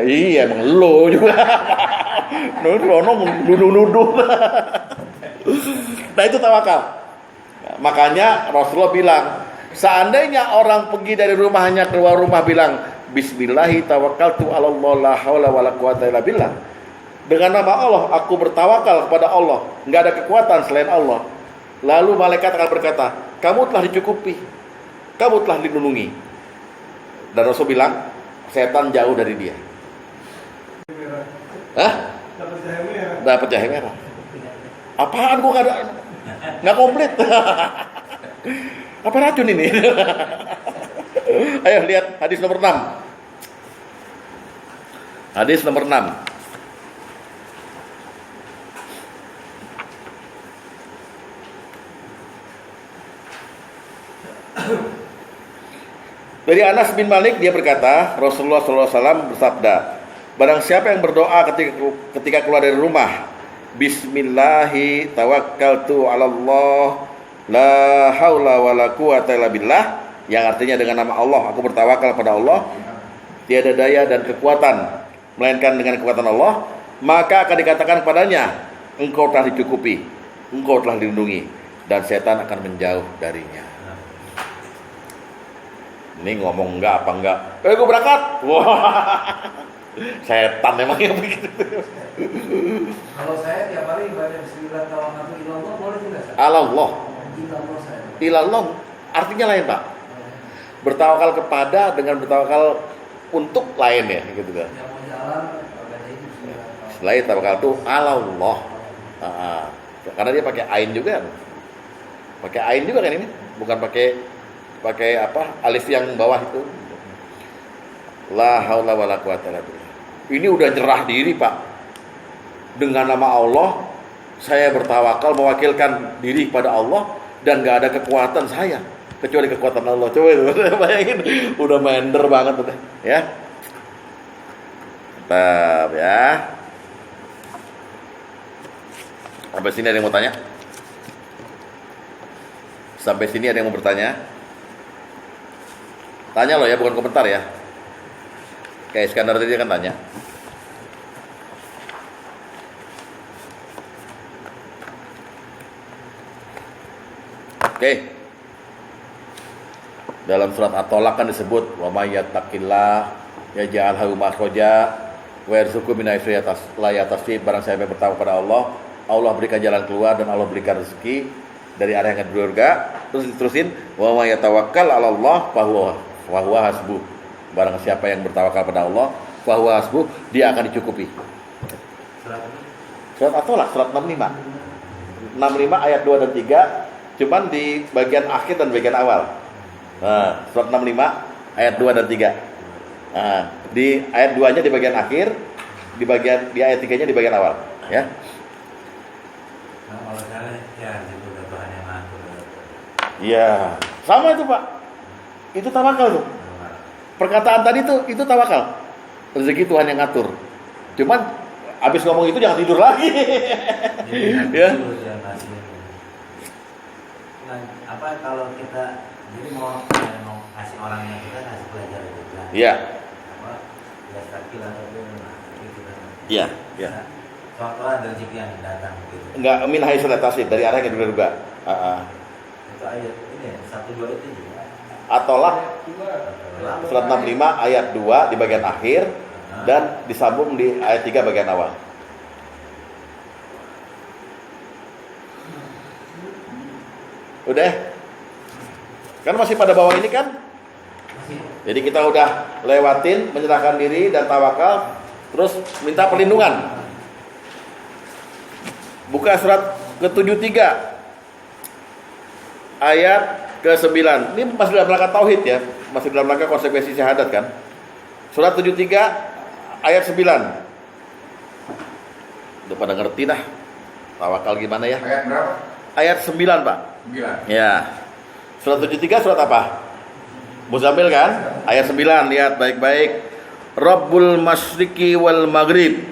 Iya emang lo juga. Nuduh. Nah itu tawakal. Makanya Rasulullah bilang, seandainya orang pergi dari rumahnya keluar rumah bilang, Bismillahi tawakkaltu 'alallah la haula wala quwata illa billah. Dengan nama Allah aku bertawakal kepada Allah, enggak ada kekuatan selain Allah. Lalu malaikat akan berkata, kamu telah dicukupi, kamu telah dilindungi. Dan Rasul bilang, setan jauh dari dia. Hah? Dapat jahe merah. Dapat jahe merah. Apaan gua nggak komplit. Apa racun ini? Ayo lihat hadis nomor 6. Hadis nomor 6. Dari Anas bin Malik dia berkata, Rasulullah SAW bersabda, barang siapa yang berdoa ketika keluar dari rumah, Bismillahi tawakkaltu 'alallah la haula wala quwata illa billah, yang artinya dengan nama Allah aku bertawakal pada Allah, tiada daya dan kekuatan melainkan dengan kekuatan Allah, maka akan dikatakan padanya, engkau telah dicukupi, engkau telah dilindungi, dan setan akan menjauh darinya. Ini ngomong enggak apa enggak? Gue berangkat. Wah, setan memang yang begitu. Kalau saya tiap hari baca Bismillah tawakkaltu ilallah boleh tidak? Allah. Ilallah saya. Ilallah artinya lain Pak. Bertawakal kepada dengan bertawakal untuk lain ya, gitu kan. Yang mau jalan baca itu Bismillah. Selain tawakal itu Allah. Karena dia pakai ain juga. Pakai ain juga kan ini, bukan pakai apa alif yang bawah itu. La haula wala quwata illa billah. Ini udah nyerah diri Pak. Dengan nama Allah saya bertawakal mewakilkan diri pada Allah dan gak ada kekuatan saya kecuali kekuatan Allah. Coba itu bayangin, udah mender banget udah ya. Mantap ya. Sampai sini ada yang mau tanya? Sampai sini ada yang mau bertanya? Tanya loh ya, bukan komentar ya. Kayak Iskandar tadi kan tanya. Oke. Dalam surat At-Tolak kan disebut wa may yattaqillah yaj'al lahu makhraja wa yarzuqhu min haitsu la yahtasib. Barang siapa yang bertakwa pada Allah, Allah berikan jalan keluar dan Allah berikan rezeki dari arah yang berurga. Terus diterusin wa may yatawakkal 'ala Allah fa huwa hasbuh. Barang siapa yang bertawakal pada Allah, fa huwa hasbuh, dia akan dicukupi. Surat At-Tolak, surat 65. 65 ayat 2 dan 3, cuman di bagian akhir dan bagian awal. Nah, surat 65 ayat 2 dan 3. Nah, di ayat 2-nya di bagian akhir, di ayat 3-nya di bagian awal, ya. Nah, kalau saya ya itu udah Tuhan yang ngatur. Iya, sama itu Pak. Itu tawakal tuh. Perkataan tadi tuh itu tawakal. Rezeki Tuhan yang ngatur. Cuman abis ngomong itu jangan tidur lagi. Ya. Nah, apa kalau kita jadi mau kasih orang yang kita kasih pelajaran juga. Iya. Apa? Ya sakit atau gitu kan. Iya, iya. Soal ada rezeki yang datang gitu. Enggak min haitsu la tasib, dari arah yang diduga. Itu ayat ini 1 2 itu juga. At-Tolak surat 65 ayat 2 di bagian akhir dan disambung di ayat 3 bagian awal. Udah? Kan masih pada bawah ini kan? Jadi kita udah lewatin menyerahkan diri dan tawakal, terus minta perlindungan. Buka surat ke-73 ayat ke-9. Ini masih dalam rangka tauhid ya, masih dalam rangka konsekuensi syahadat kan. Surat 73 ayat 9. Udah pada ngerti dah tawakal gimana ya? Ayat berapa? Ayat 9, Pak. 9. Ya. Surat 73 surat apa? Muzammil kan? Ayat 9, lihat baik-baik. Rabbul masyriqi wal maghrib.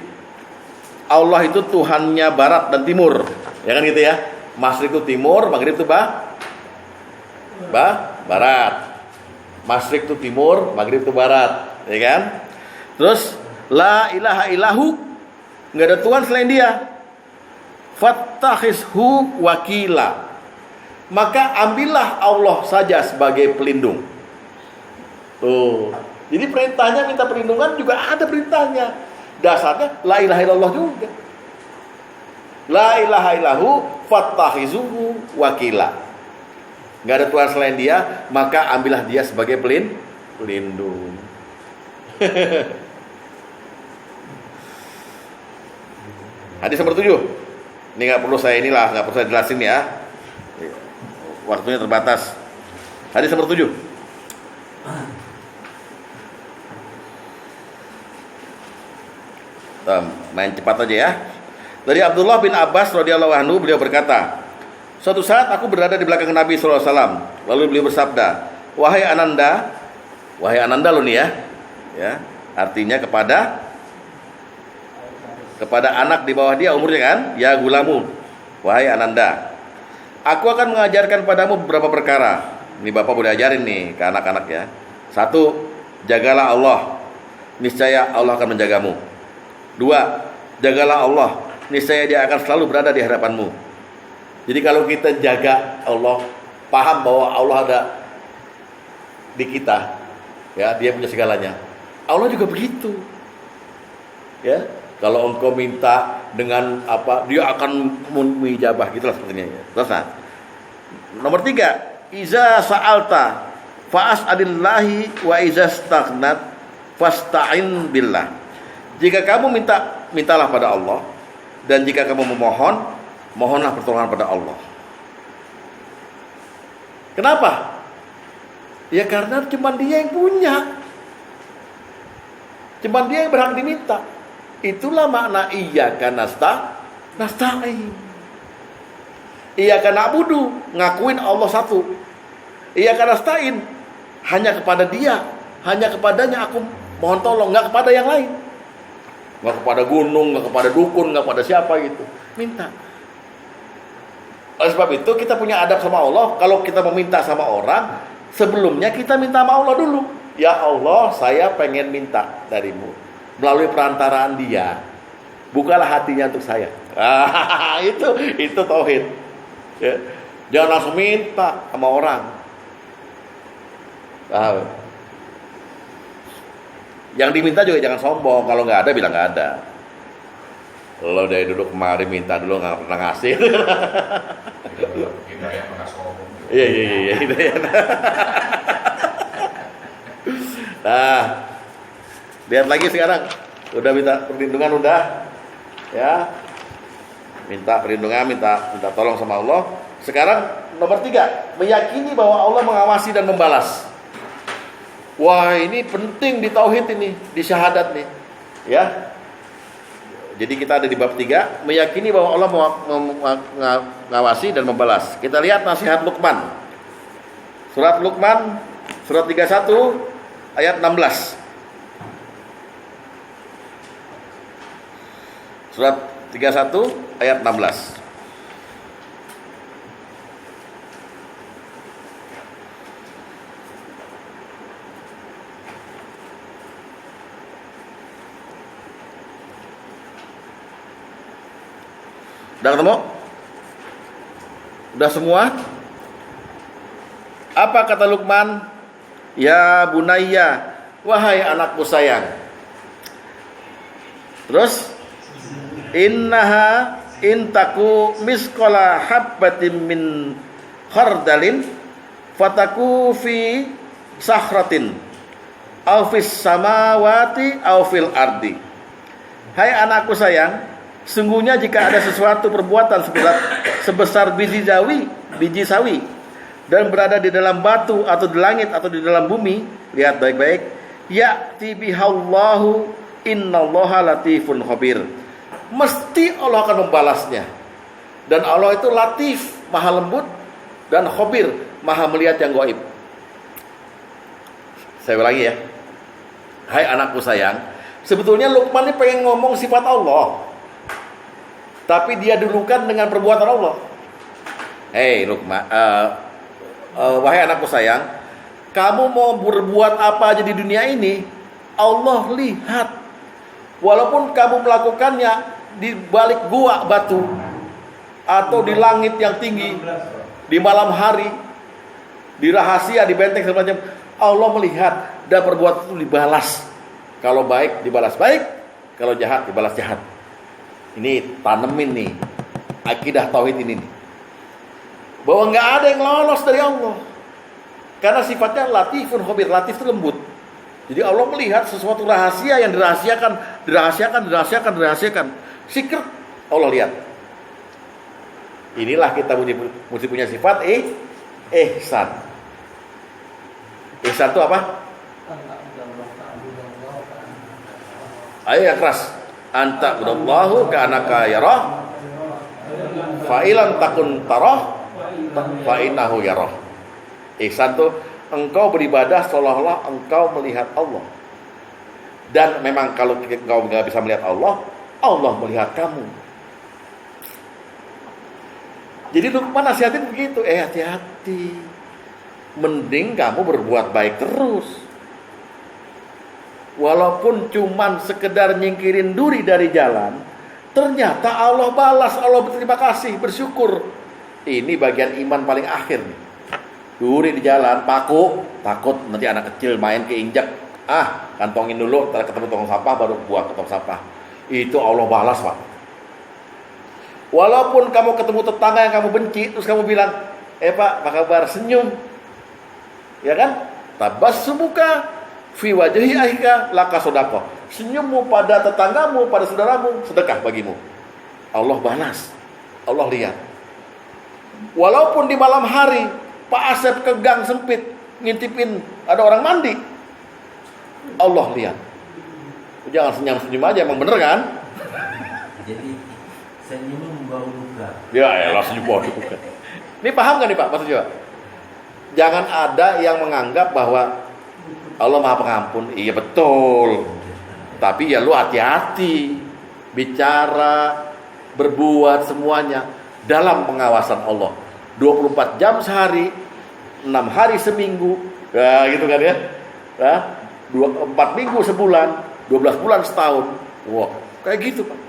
Allah itu Tuhannya barat dan timur. Ya kan gitu ya? Masyriq itu timur, maghrib itu barat. Masyriq itu timur, maghrib itu barat, ya kan? Terus la ilaha illahu, enggak ada Tuhan selain Dia. Fattakhizhu wakila. Maka ambillah Allah saja sebagai pelindung. Tuh. Jadi perintahnya minta perlindungan juga ada perintahnya. Dasarnya la ilaha illallah juga. La ilaha illahu fattakhizuhu wakila. Enggak ada Tuhan selain Dia, maka ambillah Dia sebagai pelindung. Hadis nomor 7. Ini nggak perlu saya jelasin ya. Waktunya terbatas. Hadis nomor 7. Main cepat aja ya. Dari Abdullah bin Abbas radhiyallahu anhu, beliau berkata, suatu saat aku berada di belakang Nabi sallallahu alaihi wasallam. Lalu beliau bersabda, wahai Ananda loh nih ya. Artinya kepada anak di bawah dia umurnya kan, ya gulamu, wahai Ananda, aku akan mengajarkan padamu beberapa perkara. Ini Bapak boleh ajarin nih ke anak-anak ya. 1, jagalah Allah, niscaya Allah akan menjagamu. 2, jagalah Allah, niscaya Dia akan selalu berada di hadapanmu. Jadi kalau kita jaga Allah, paham bahwa Allah ada di kita, ya, Dia punya segalanya. Allah juga begitu. Ya, kalau engkau minta dengan apa, Dia akan mengijabah, gitulah sepertinya. Terus nomor 3, iza sa'alta fa'as'alillahi wa iza staghnat fasta'in billah. Jika kamu mintalah pada Allah, dan jika kamu memohon, mohonlah pertolongan pada Allah. Kenapa? Ya karena cuma Dia yang punya. Cuma Dia yang berhak diminta. Itulah makna iyyaka nasta'in. Iyyaka na'budu, ngakuin Allah satu. Iyyaka nasta'in, hanya kepada Dia, hanya kepadanya aku mohon tolong, enggak kepada yang lain. Enggak kepada gunung, enggak kepada dukun, enggak kepada siapa gitu. Minta. Oleh sebab itu kita punya adab sama Allah. Kalau kita meminta sama orang, sebelumnya kita minta sama Allah dulu. Ya Allah, saya pengen minta darimu melalui perantaraan Dia. Bukalah hatinya untuk saya. Itu tauhid. Ya. Jangan langsung minta sama orang. Yang diminta juga jangan sombong. Kalau nggak ada, bilang nggak ada. Lo dari duduk kemari minta dulu, nggak pernah ngasih. Hidayah nggak sombong. Iya. Nah, lihat lagi sekarang. Udah minta perlindungan, udah. Ya. Minta perlindungan, minta tolong sama Allah. Sekarang nomor 3, meyakini bahwa Allah mengawasi dan membalas. Wah, ini penting di tauhid ini, di syahadat nih. Ya. Jadi kita ada di bab 3, meyakini bahwa Allah mengawasi dan membalas. Kita lihat nasihat Luqman. Surat Luqman, surat 31 ayat 16. Surat 31 ayat 16. Udah ketemu? Udah semua? Apa kata Luqman? Ya bunayya, wahai anakku sayang. Terus innaha intaku misqala habbatin min khardalin fataku fi sakhratin aw fis samawati aw fil ardi. Hai anakku sayang, sungguhnya jika ada sesuatu perbuatan sebesar biji sawi dan berada di dalam batu atau di langit atau di dalam bumi, lihat baik-baik, ya'ti bihallahu innallaha latifun khabir. Mesti Allah akan membalasnya. Dan Allah itu latif, maha lembut, dan khabir, maha melihat yang gaib. Saya ulangi ya. Hai anakku sayang, sebetulnya Luqman ini pengen ngomong sifat Allah, tapi dia dulukan dengan perbuatan Allah. Hei Luqman, wahai anakku sayang, kamu mau berbuat apa aja di dunia ini, Allah lihat. Walaupun kamu melakukannya di balik gua batu, atau di langit yang tinggi, di malam hari, di rahasia, di benteng segala macam, Allah melihat dan perbuatan itu dibalas. Kalau baik dibalas baik, kalau jahat dibalas jahat. Ini tanemin nih akidah tauhid ini nih. Bahwa nggak ada yang lolos dari Allah. Karena sifatnya latifun khabir, latif itu lembut. Jadi Allah melihat sesuatu rahasia yang dirahasiakan. Secret Allah lihat. Inilah kita mesti punya sifat ihsan. Ihsan itu apa? Ayo yang keras. Anta budallahu ka'anaka yarah fa'ilan takun tarah fa'innahu yarah. Ihsan itu engkau beribadah seolah-olah engkau melihat Allah. Dan memang kalau engkau nggak bisa melihat Allah, Allah melihat kamu. Jadi Luqman nasihatin begitu, hati-hati. Mending kamu berbuat baik terus. Walaupun cuman sekedar nyingkirin duri dari jalan, ternyata Allah balas, Allah berterima kasih, bersyukur. Ini bagian iman paling akhir nih. Duri di jalan, paku, takut nanti anak kecil main keinjak. Kantongin dulu, ntar ketemu tong sampah baru buang ke tong sampah. Itu Allah balas, Pak. Walaupun kamu ketemu tetangga yang kamu benci, terus kamu bilang, Pak, apa kabar? Senyum. Ya kan? Tabassumuka fi wajhi akhika laka sedekah. Senyummu pada tetanggamu, pada saudaramu, sedekah bagimu. Allah balas. Allah lihat. Walaupun di malam hari Pak Asep ke gang sempit ngintipin ada orang mandi, Allah lihat. Jangan senyum-senyum aja, emang bener kan? Jadi senyum membawa duka. Ya elah, senyum membawa duka. Ini paham gak nih Pak maksudnya? Jangan ada yang menganggap bahwa Allah Maha Pengampun. Iya betul. Tapi ya lu hati-hati bicara, berbuat semuanya dalam pengawasan Allah. 24 jam sehari, 6 hari seminggu, ya gitu kan ya. 4 minggu sebulan, 12 bulan setahun. Wah, kayak gitu Pak.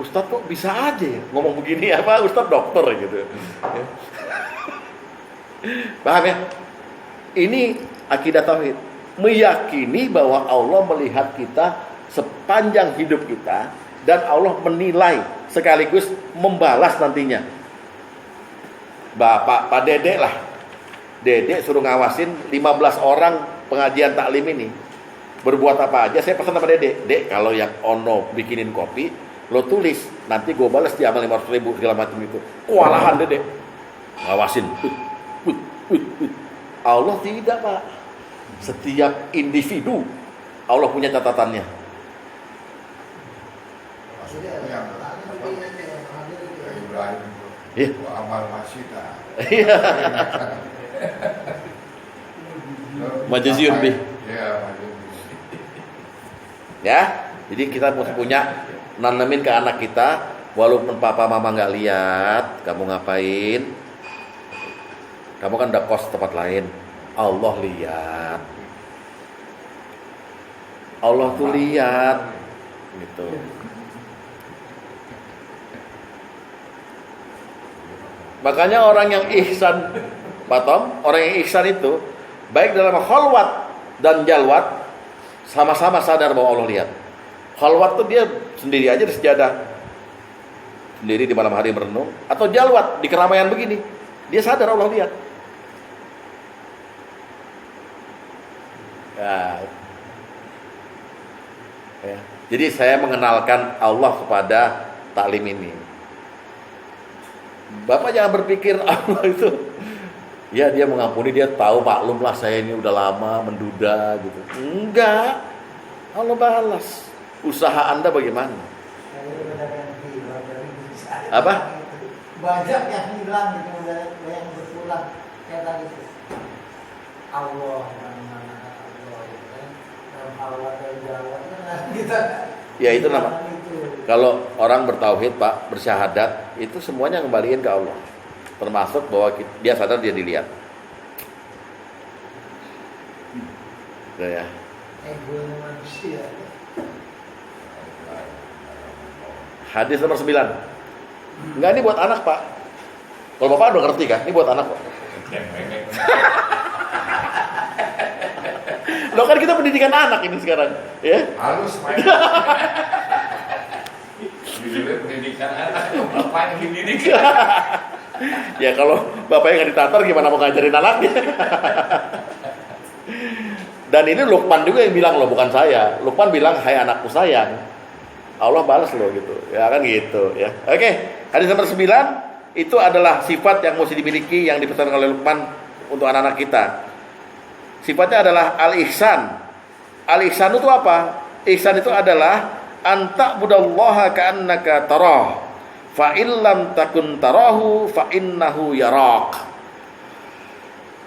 Ustadz kok bisa aja ya ngomong begini, apa Ustadz dokter gitu. Paham ya? Ini akidah tauhid. Meyakini bahwa Allah melihat kita sepanjang hidup kita dan Allah menilai sekaligus membalas nantinya. Pak Dedek lah. Dedek suruh ngawasin 15 orang pengajian taklim ini. Berbuat apa aja saya pesan sama Dedek. Dek, kalau yang ono bikinin kopi, lo tulis, nanti gue balas di amal 500.000 segala macam itu. Kewalahan Dedek. Ngawasin. Allah tidak, Pak. Setiap individu Allah punya catatannya. Ibrahim Iya. amal masyita. Majaziun bih. Ya, jadi kita mesti punya nanemin ke anak kita, walaupun papa mama nggak lihat kamu ngapain. Kamu kan udah kos tempat lain. Allah lihat. Allah tuh lihat. Gitu. Makanya orang yang ihsan, Pak Tom, orang yang ihsan itu baik dalam khalwat dan jalwat sama-sama sadar bahwa Allah lihat. Khalwat tuh dia sendiri aja di sejadah, sendiri di malam hari merenung, atau jalwat di keramaian begini, dia sadar Allah lihat. Nah, ya. Jadi saya mengenalkan Allah kepada taklim ini. Bapak jangan berpikir Allah itu, ya dia mengampuni, dia tahu, maklumlah saya ini udah lama menduda gitu. Enggak, Allah balas. Usaha Anda bagaimana? Apa? Banyak yang hilang gitu, yang berpulang kayak tadi itu. Allah mana Allah gitu kan. Dalam Allah dan Jawa kita. Ya itu nama. Kalau orang bertauhid Pak, bersyahadat, itu semuanya kembaliin ke Allah. Termasuk bahwa dia sadar dia dilihat. Ya. Ego manusia. Hadis nomor 9. Enggak, ini buat anak Pak. Kalau Bapak udah ngerti kan, ini buat anak Pak. Loh kan kita pendidikan anak ini sekarang, ya? Halus main. Judulnya pendidikan anak, bapak yang dididik. Ya kalau bapaknya nggak ditatar gimana mau ngajarin anaknya? Dan ini Luqman juga yang bilang loh, bukan saya. Luqman bilang, hai anakku sayang. Allah balas loh gitu, ya kan gitu ya. Oke, hadis nomor 9 itu adalah sifat yang mesti dimiliki, yang dipesan oleh Luqman untuk anak-anak kita. Sifatnya adalah al-ihsan. Al-ihsan itu apa? Ihsan itu adalah anta budallaha ka'annaka tarah, fa illam takun tarahu fa innahu yarak.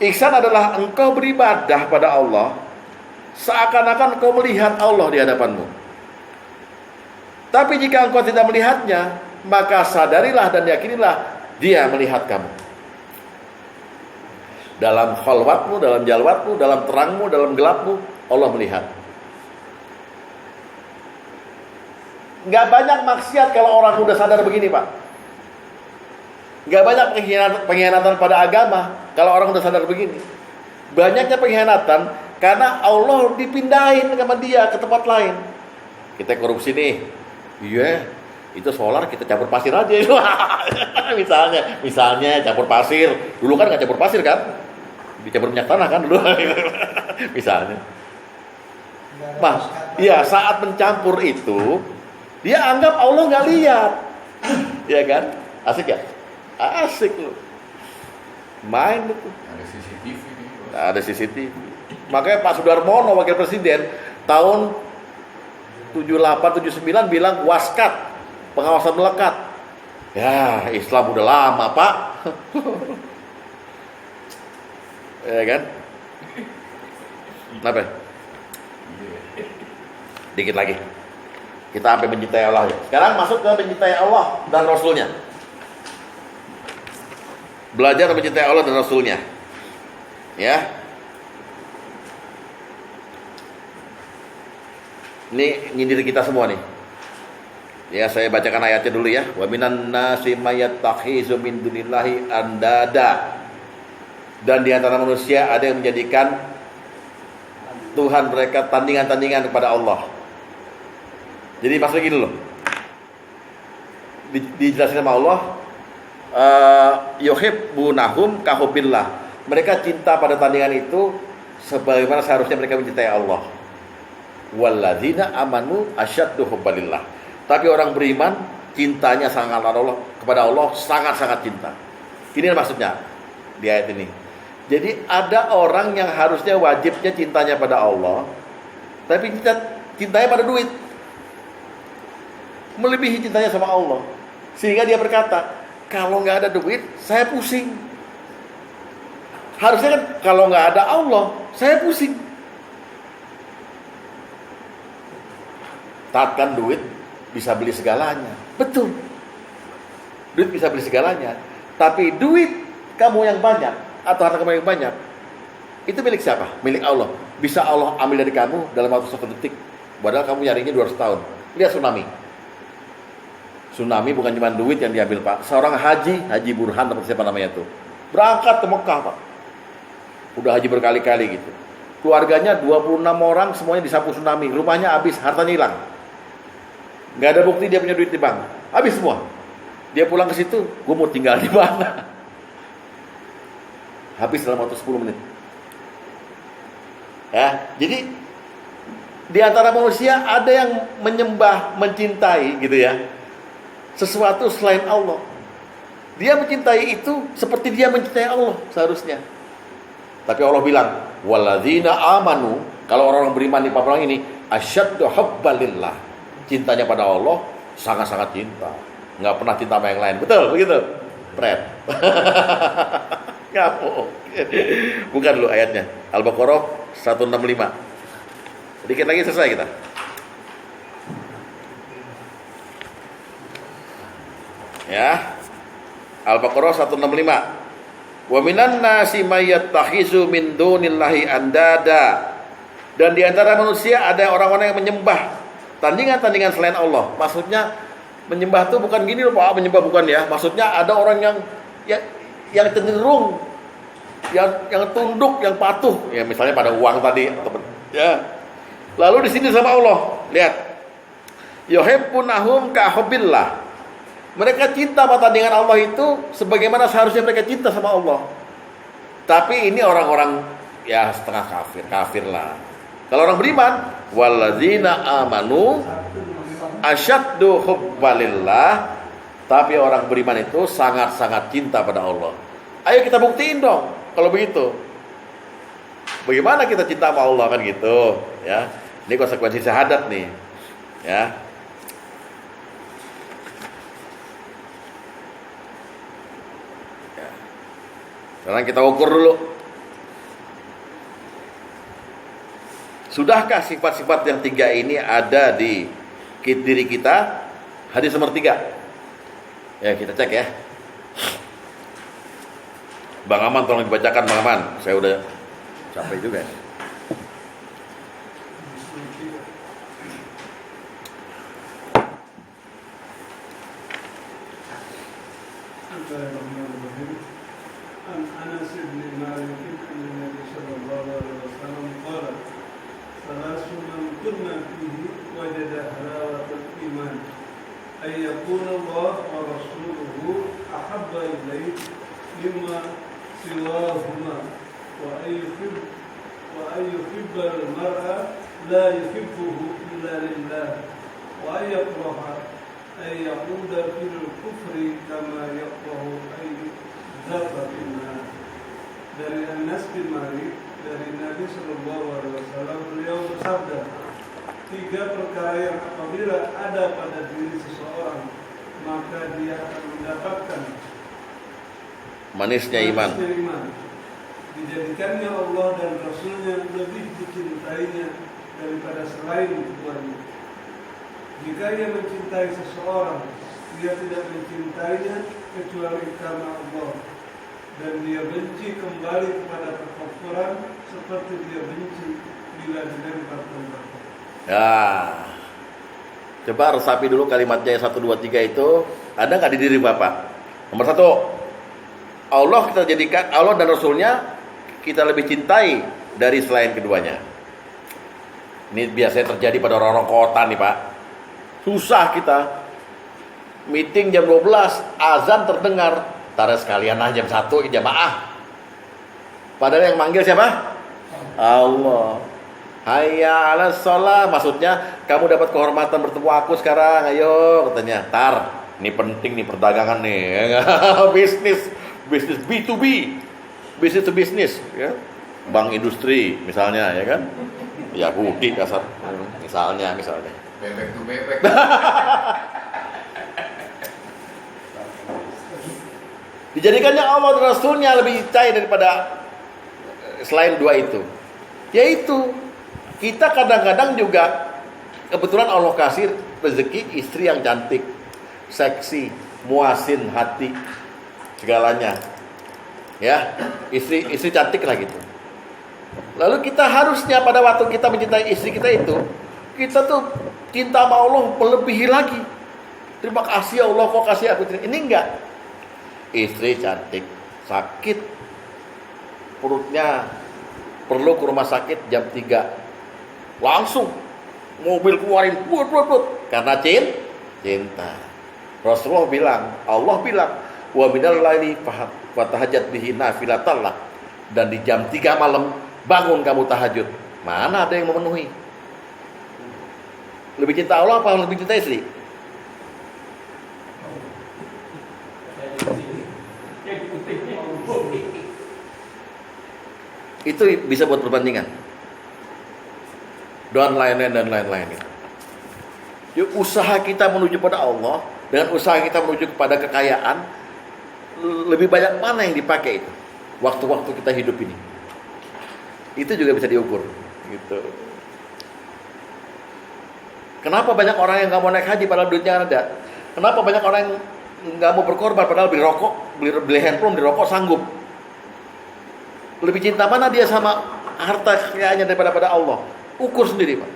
Ihsan adalah engkau beribadah pada Allah seakan-akan engkau melihat Allah di hadapanmu. Tapi jika engkau tidak melihatnya, maka sadarilah dan yakinilah dia melihat kamu. Dalam khalwatmu, dalam jalwatmu, dalam terangmu, dalam gelapmu, Allah melihat. Nggak banyak maksiat kalau orang udah sadar begini Pak. Nggak banyak pengkhianatan pada agama kalau orang udah sadar begini. Banyaknya pengkhianatan karena Allah dipindahin sama dia ke tempat lain. Kita korupsi nih. Iya, itu solar kita campur pasir aja. misalnya campur pasir. Dulu kan nggak campur pasir kan? Dicampur minyak tanah kan dulu. Misalnya. Bah, iya, saat mencampur itu dia anggap Allah nggak lihat. Iya kan? Asik ya? Asik loh. Main itu. Ada CCTV nih. Ada CCTV. Makanya Pak Sudarmono wakil presiden tahun 78-79 bilang waskat, pengawasan melekat. Ya, Islam udah lama Pak. Ya kan? Kenapa? Dikit lagi. Kita sampai mencintai Allah. Sekarang masuk ke mencintai Allah dan Rasulnya. Belajar mencintai Allah dan Rasulnya. Ya. Ini nyindir kita semua nih. Ya, saya bacakan ayatnya dulu ya. Wa minan nasi mayatakhizu min dunillahi andada. Dan di antara manusia ada yang menjadikan Tuhan mereka tandingan-tandingan kepada Allah. Jadi maksudnya gini loh. Dijelasin sama Allah, yuhibbunahum kahubbillah. Mereka cinta pada tandingan itu sebagaimana seharusnya mereka mencintai Allah. Walladzina amanu asyaddu hubbalillah. Tapi orang beriman cintanya sangat kepada Allah sangat-sangat cinta. Ini maksudnya di ayat ini. Jadi ada orang yang harusnya wajibnya cintanya pada Allah, tapi cintanya pada duit. Melebihi cintanya sama Allah. Sehingga dia berkata, kalau nggak ada duit, saya pusing. Harusnya kan kalau nggak ada Allah, saya pusing. Takkan duit bisa beli segalanya. Betul. Duit bisa beli segalanya. Tapi duit kamu yang banyak atau harta kamu yang banyak, itu milik siapa? Milik Allah. Bisa Allah ambil dari kamu dalam waktu 1 detik. Padahal kamu nyarinya 200 tahun. Lihat tsunami. Tsunami bukan cuma duit yang diambil Pak. Seorang Haji Burhan atau siapa namanya itu, berangkat ke Mekah Pak. Udah haji berkali-kali gitu. Keluarganya 26 orang semuanya disapu tsunami. Rumahnya habis, hartanya hilang. Nggak ada bukti dia punya duit di bank. Habis semua. Dia pulang ke situ, gue mau tinggal di mana? Habis dalam waktu 10 menit. Ya, jadi di antara manusia ada yang menyembah, mencintai gitu ya, sesuatu selain Allah. Dia mencintai itu seperti dia mencintai Allah seharusnya. Tapi Allah bilang, walladzina amanu, kalau orang beriman di orang ini, asyaddu hubbalillah. Cintanya pada Allah sangat-sangat cinta. Nggak pernah cinta sama yang lain. Betul begitu? Pret. Nggak mungkin. Bukan dulu ayatnya. Al-Baqarah 165. Dikit lagi selesai kita. Ya. Al-Baqarah 165. Wa minan nasi may yattakhizu min dunillahi andada. Dan di antara manusia ada orang-orang yang menyembah tandingan-tandingan selain Allah. Maksudnya menyembah itu bukan gini loh Pak, menyembah bukan ya. Maksudnya ada orang yang cenderung yang tunduk, yang patuh. Ya misalnya pada uang tadi, ya. Lalu di sini sama Allah, lihat. Yuhibbunahum ka hubbillah. Mereka cinta sama tandingan Allah itu sebagaimana seharusnya mereka cinta sama Allah. Tapi ini orang-orang ya setengah kafir lah. Kalau orang beriman, walladzina amanu asyaddu hubbalillah. Tapi orang beriman itu sangat-sangat cinta pada Allah. Ayo kita buktiin dong kalau begitu. Bagaimana kita cinta sama Allah kan gitu, ya. Ini konsekuensi syahadat nih, ya. Sekarang kita ukur dulu. Sudahkah sifat-sifat yang 3 ini ada di diri kita? Hadis nomor 3. Ya, kita cek ya. Bang Aman tolong dibacakan Bang Aman. Saya udah capek juga. عن أنس بن مالك أن النبي صلى الله عليه وسلم قال ثلاث من كنا فيه وجد حلاوة الإيمان أن يكون الله ورسوله أحب إليه مما سواهما وأن يحب المرء لا يحبه إلا لله وأن يكره أن يعود في الكفر كما يكره أن dari Anas bin Malik dari Nabi Sallallahu Alaihi Wasallam beliau bersabda 3 perkara yang apabila ada pada diri seseorang maka dia akan mendapatkan manisnya iman. Dijadikannya Allah dan Rasulnya lebih dicintainya daripada selain keduanya. Jika ia mencintai seseorang dia tidak mencintainya kecuali karena Allah. Dan dia benci kembali kepada kekufuran seperti dia benci bila dilempar ke neraka. Ya. Coba resapi dulu kalimatnya 1, 2, 3 itu. Ada nggak di diri Bapak? Nomor 1, Allah kita jadikan, Allah dan Rasulnya kita lebih cintai dari selain keduanya. Ini biasanya terjadi pada orang-orang kota nih Pak. Susah kita. Meeting jam 12, azan terdengar. Taruh sekalian aja jam 1 jamaah. Padahal yang manggil siapa? Allah. Hayya 'alas shalah, maksudnya kamu dapat kehormatan bertemu aku sekarang. Ayo katanya. Tar, ini penting nih perdagangan nih. bisnis B2B. Business to business, ya. Bank industri misalnya, ya kan? Ya Budi kasar. Misalnya. Bebek to bebek. Dijadikannya Allah dan Rasulnya lebih cair daripada selain 2 itu. Yaitu kita kadang-kadang juga kebetulan Allah kasih rezeki istri yang cantik, seksi, muasin hati, segalanya. Ya, istri cantik lah gitu. Lalu kita harusnya pada waktu kita mencintai istri kita itu, kita tuh cinta sama Allah melebihi lagi. Terima kasih Allah kok kasih aku ini enggak. Istri cantik, sakit, perutnya perlu ke rumah sakit jam 3. Langsung mobil keluarin, buat. Karena cinta. Rasulullah bilang, Allah bilang, wa minal laili fatahajjat bihi nafilatan lah. Dan di jam 3 malam bangun kamu tahajud. Mana ada yang memenuhi? Lebih cinta Allah apa lebih cinta istri? Itu bisa buat perbandingan. Dan lain-lain. Yuk, usaha kita menuju pada Allah dengan usaha kita menuju kepada kekayaan, lebih banyak mana yang dipakai itu? Waktu-waktu kita hidup ini. Itu juga bisa diukur. Gitu. Kenapa banyak orang yang nggak mau naik haji padahal duitnya ada? Kenapa banyak orang yang nggak mau berkorban padahal beli rokok, beli handphone, beli rokok sanggup? Lebih cinta mana dia sama harta kekayaannya daripada Allah? Ukur sendiri, Pak.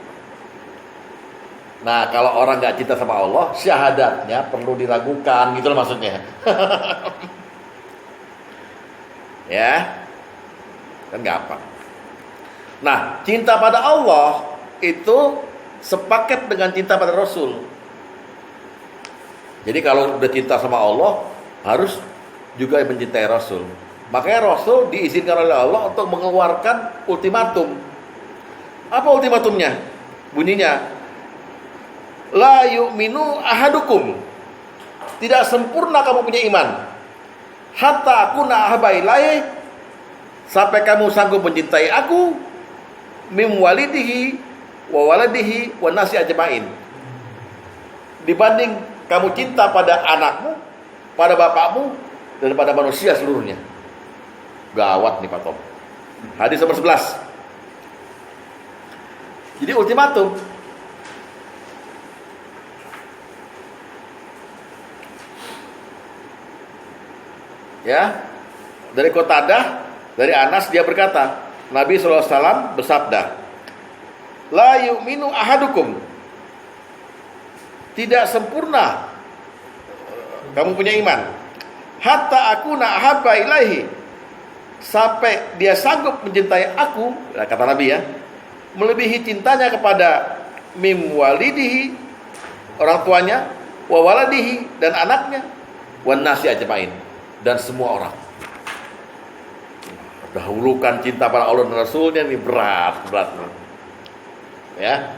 Nah, kalau orang nggak cinta sama Allah, syahadatnya perlu diragukan, gitu loh maksudnya. Ya, kan gampang. Nah, cinta pada Allah itu sepaket dengan cinta pada Rasul. Jadi kalau udah cinta sama Allah, harus juga mencintai Rasul. Makanya Rasul diizinkan oleh Allah untuk mengeluarkan ultimatum. Apa ultimatumnya? Bunyinya, la yu'minu ahadukum. Tidak sempurna kamu punya iman. Hatta akuna ahabba ilaihi, sampai kamu sanggup mencintai aku, mim walidihi wa waladihi wa nasi ajmain. Dibanding kamu cinta pada anakmu, pada bapakmu, dan pada manusia seluruhnya. Gawat nih Pak Tom. Hadis nomor 11. Jadi ultimatum. Ya, dari Qatadah, dari Anas dia berkata, Nabi SAW bersabda, la yu'minu ahadukum, tidak sempurna kamu punya iman, hatta akuna ahabba ilaihi, sampai dia sanggup mencintai aku, kata Nabi ya, melebihi cintanya kepada mim walidihi, orang tuanya, wa waladihi, dan anaknya, wan nasi ajmain, dan semua orang. Dahulukan cinta pada Allah dan Rasulnya ini berat. Ya.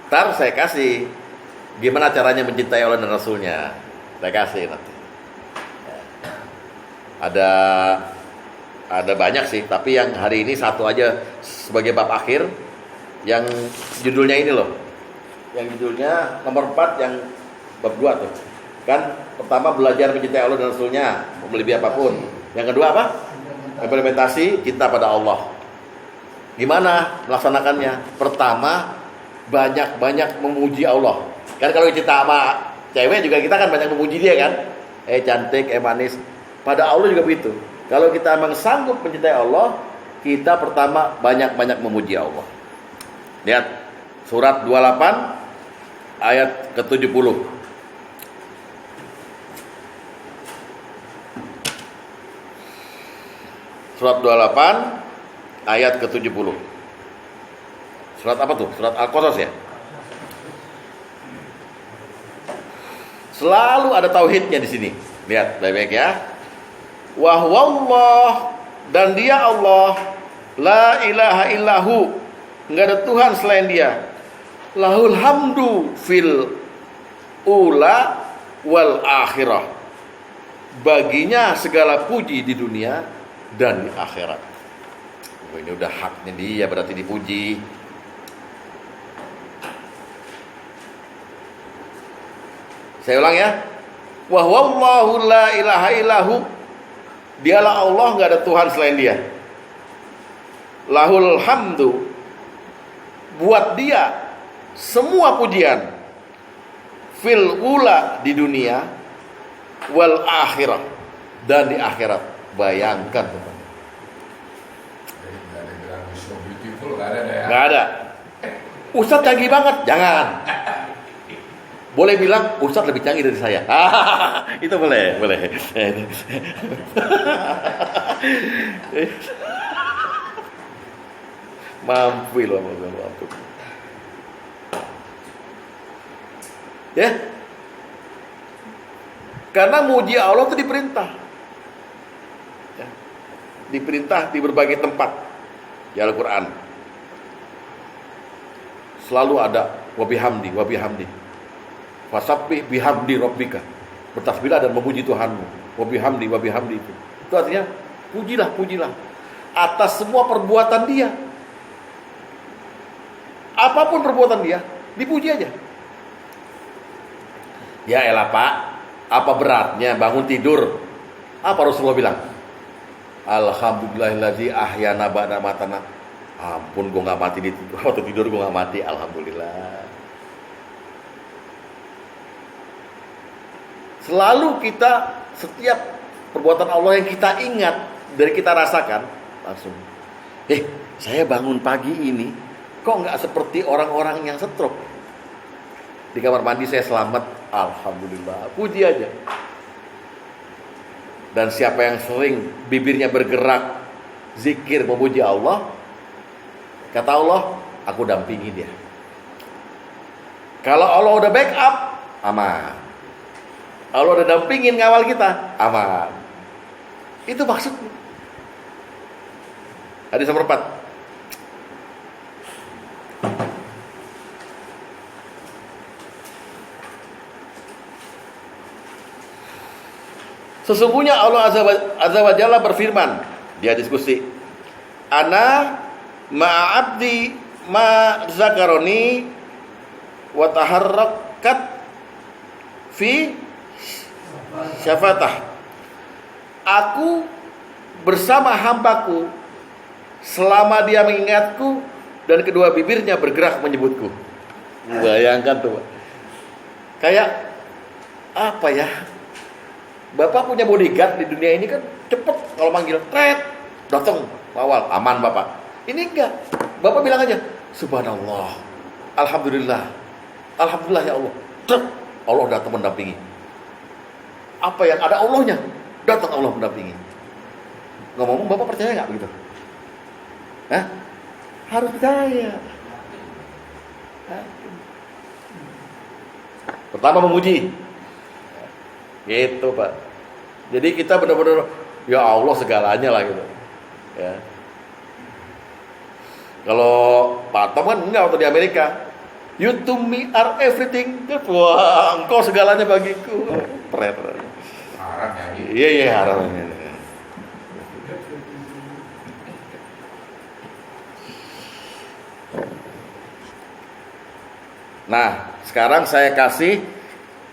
Ntar saya kasih gimana caranya mencintai Allah dan Rasulnya. Saya kasih nanti. Ada banyak sih, tapi yang hari ini satu aja sebagai bab akhir, yang judulnya ini loh. Yang judulnya nomor 4 yang bab 2 tuh. Kan pertama belajar mencintai Allah dan Rasulnya, melebihi apapun. Yang kedua apa? Implementasi cinta pada Allah. Gimana melaksanakannya? Pertama, banyak-banyak memuji Allah. Kan kalau cinta sama cewek juga kita kan banyak memuji dia kan. Cantik, manis. Pada Allah juga begitu. Kalau kita memang sanggup mencintai Allah, kita pertama banyak-banyak memuji Allah. Lihat surat 28 ayat ke-70. Surat 28 ayat ke-70. Surat apa tuh? Surat Al-Qasas ya? Selalu ada tauhidnya di sini. Lihat baik-baik ya. Wa huwallah, dan dia Allah, la ilaha illahu, enggak ada Tuhan selain dia. Lahul hamdu fil ula wal akhirah, baginya segala puji di dunia dan di akhirat. Ini udah haknya dia, berarti dipuji. Saya ulang ya. Wa huwallahu la ilaha illahu, dialah Allah, enggak ada Tuhan selain dia. Lahul hamdu, buat dia semua pujian, fil ula di dunia, wal akhirah, dan di akhirat. Bayangkan teman. Nggak ada. Ustadz canggih banget, jangan. Boleh bilang Ustadz lebih canggih dari saya. Itu boleh. Mampu. Ya. Karena muji Allah itu diperintah. Ya. Diperintah di berbagai tempat di Al-Quran. Selalu ada wabihamdi. Fasabbih bihamdi rabbika. Bertasbihlah dan memuji Tuhanmu. Wabihamdi itu. Itu artinya pujilah atas semua perbuatan dia. Apapun perbuatan dia, dipuji aja. Ya elah Pak, apa beratnya bangun tidur? Apa Rasulullah bilang? Alhamdulillahilladzi ahyana ba'da matana. Ampun, gue gak mati waktu tidur, gue gak mati. Alhamdulillah. Selalu kita, setiap perbuatan Allah yang kita ingat, dari kita rasakan, langsung, saya bangun pagi ini, kok gak seperti orang-orang yang stroke? Di kamar mandi saya selamat, alhamdulillah, puji aja. Dan siapa yang sering bibirnya bergerak, zikir memuji Allah, kata Allah, aku dampingi dia. Kalau Allah udah backup, aman. Allah udah dampingin ngawal kita, aman. Itu maksudnya. Hadis nomor 4. Sesungguhnya Allah Azza wa Jalla berfirman, dia diskusi, Ana ma'abdi ma zakaroni wa taharrakat fi syafatah. Aku bersama hambaku selama dia mengingatku dan kedua bibirnya bergerak menyebutku. Bayangkan tuh, kayak apa ya? Bapak punya bodyguard di dunia ini kan cepet kalau manggil, datang awal, aman Bapak. Ini enggak. Bapak bilang aja, Subhanallah, Alhamdulillah, Alhamdulillah ya Allah. Allah datang mendampingi. Apa yang ada Allahnya, datang Allah mendampingi. Ngomong Bapak percaya nggak begitu? Hah? Harus percaya. Pertama memuji. Gitu Pak. Jadi kita benar-benar ya Allah segalanya lah gitu. Ya. Kalau Pak Tom kan enggak waktu di Amerika. You to me are everything. Wah, engkau segalanya bagiku. Keren. Haram ya. Iya haram. Nah, sekarang saya kasih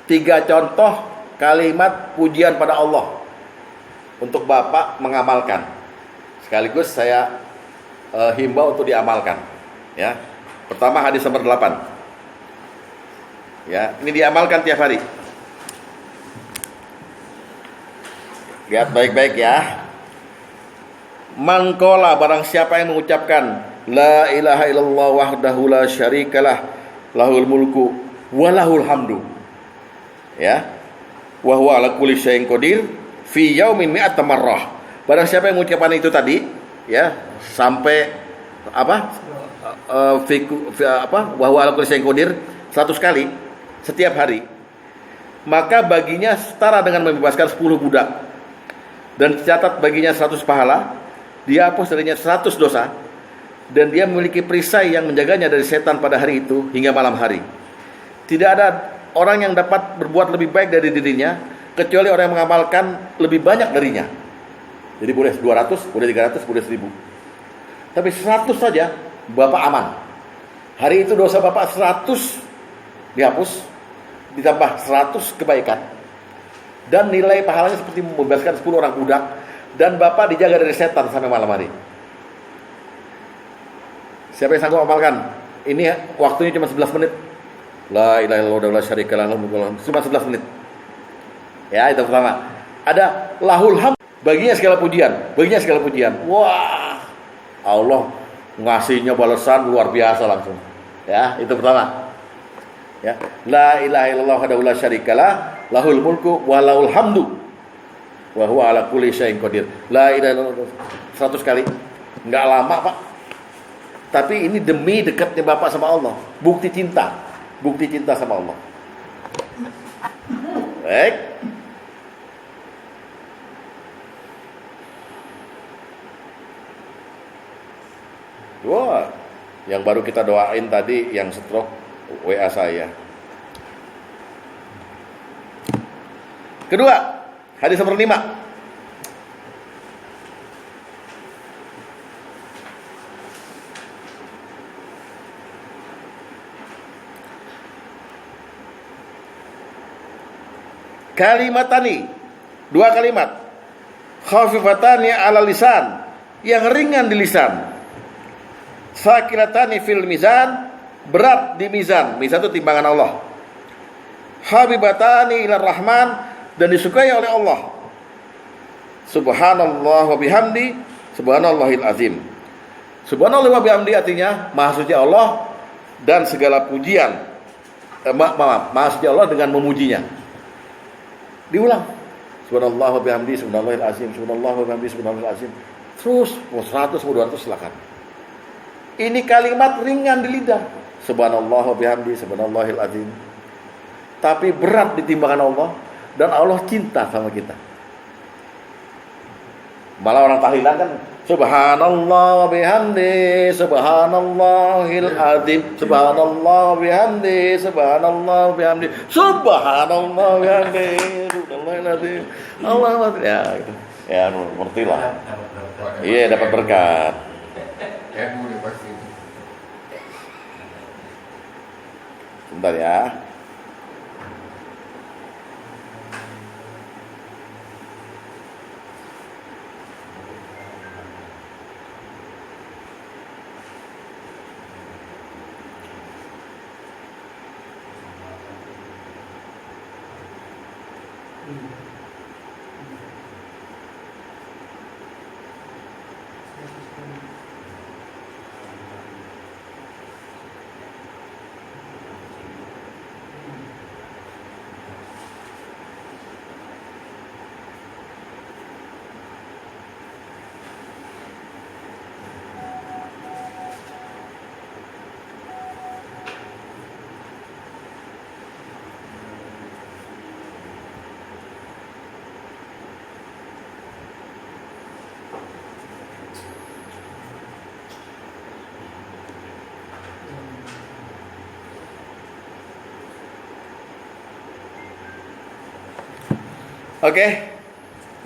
3 contoh kalimat pujian pada Allah untuk Bapak mengamalkan. Sekaligus saya himbau untuk diamalkan. Ya. Pertama hadis nomor 8. Ya, ini diamalkan tiap hari. Lihat baik-baik ya. Mangkola, barang siapa yang mengucapkan La ilaha illallah wahdahu la syarikalah lahul mulku walahul hamdu. Ya. Wa huwa ala kulli syai'in qadir fi yaumin mi'ata marrah. Barang siapa yang mengucapkan itu tadi, ya, sampai apa? Wa huwa ala kulli syai'in qadir 100 kali setiap hari, maka baginya setara dengan membebaskan 10 budak. Dan dicatat baginya 100 pahala, dia hapus darinya 100 dosa, dan dia memiliki perisai yang menjaganya dari setan pada hari itu hingga malam hari. Tidak ada orang yang dapat berbuat lebih baik dari dirinya kecuali orang yang mengamalkan lebih banyak darinya. Jadi boleh 200, boleh 300, boleh 1000. Tapi 100 saja Bapak aman. Hari itu dosa Bapak 100 dihapus, ditambah 100 kebaikan, dan nilai pahalanya seperti membebaskan 10 orang budak, dan Bapak dijaga dari setan sampai malam hari. Siapa yang sanggup amalkan? Ini waktunya cuma 11 menit. La ilaha illallah la syarika lahu cuma 11 menit. Ya, itu pertama. Ada lahul hamd, baginya segala pujian. Wah, Allah ngasihnya balasan luar biasa langsung. Ya, itu pertama. Ya, la ilaha illallah wahdahu la syarikalah lahul mulku wa lahul hamdu wa huwa ala kulli syai'in qadir. La ilaha illallah 100 kali. Enggak lama, Pak. Tapi ini demi dekatnya Bapak sama Allah. Bukti cinta sama Allah. Baik. Wah, yang baru kita doain tadi yang stroke WA saya. Kedua, hadis nomor 5. Kalimatani, 2 kalimat. Khafifatani ala lisan, yang ringan di lisan. Sakilatani fil mizan, berat di mizan. Mizan itu timbangan Allah. Habibatani ila rahman, dan disukai oleh Allah. Subhanallah wa bihamdi, subhanallahil azim. Subhanallah wa bihamdi artinya maha suci Allah dan segala pujian. Maha suci Allah dengan memujinya. Diulang. Subhanallah wa bihamdi, subhanallahil azim, subhanallah wa bihamdi, subhanallahil azim. Terus mau 100 mau 200 silakan. Ini kalimat ringan di lidah. Subhanallah wa bihamdi, subhanallahil azim. Tapi berat di timbangan Allah, dan Allah cinta sama kita. Malah orang tahlilan kan subhanallah wa bihamdi, subhanallahil azim, subhanallah wa bihamdi, subhanallah wa bihamdi, subhanallah wa bihamdi, subhanallahil azim. Allah ya gitu. Ya ngerti lah. Iya, dapat berkat. Ya boleh pasti. Sebentar ya. Oke.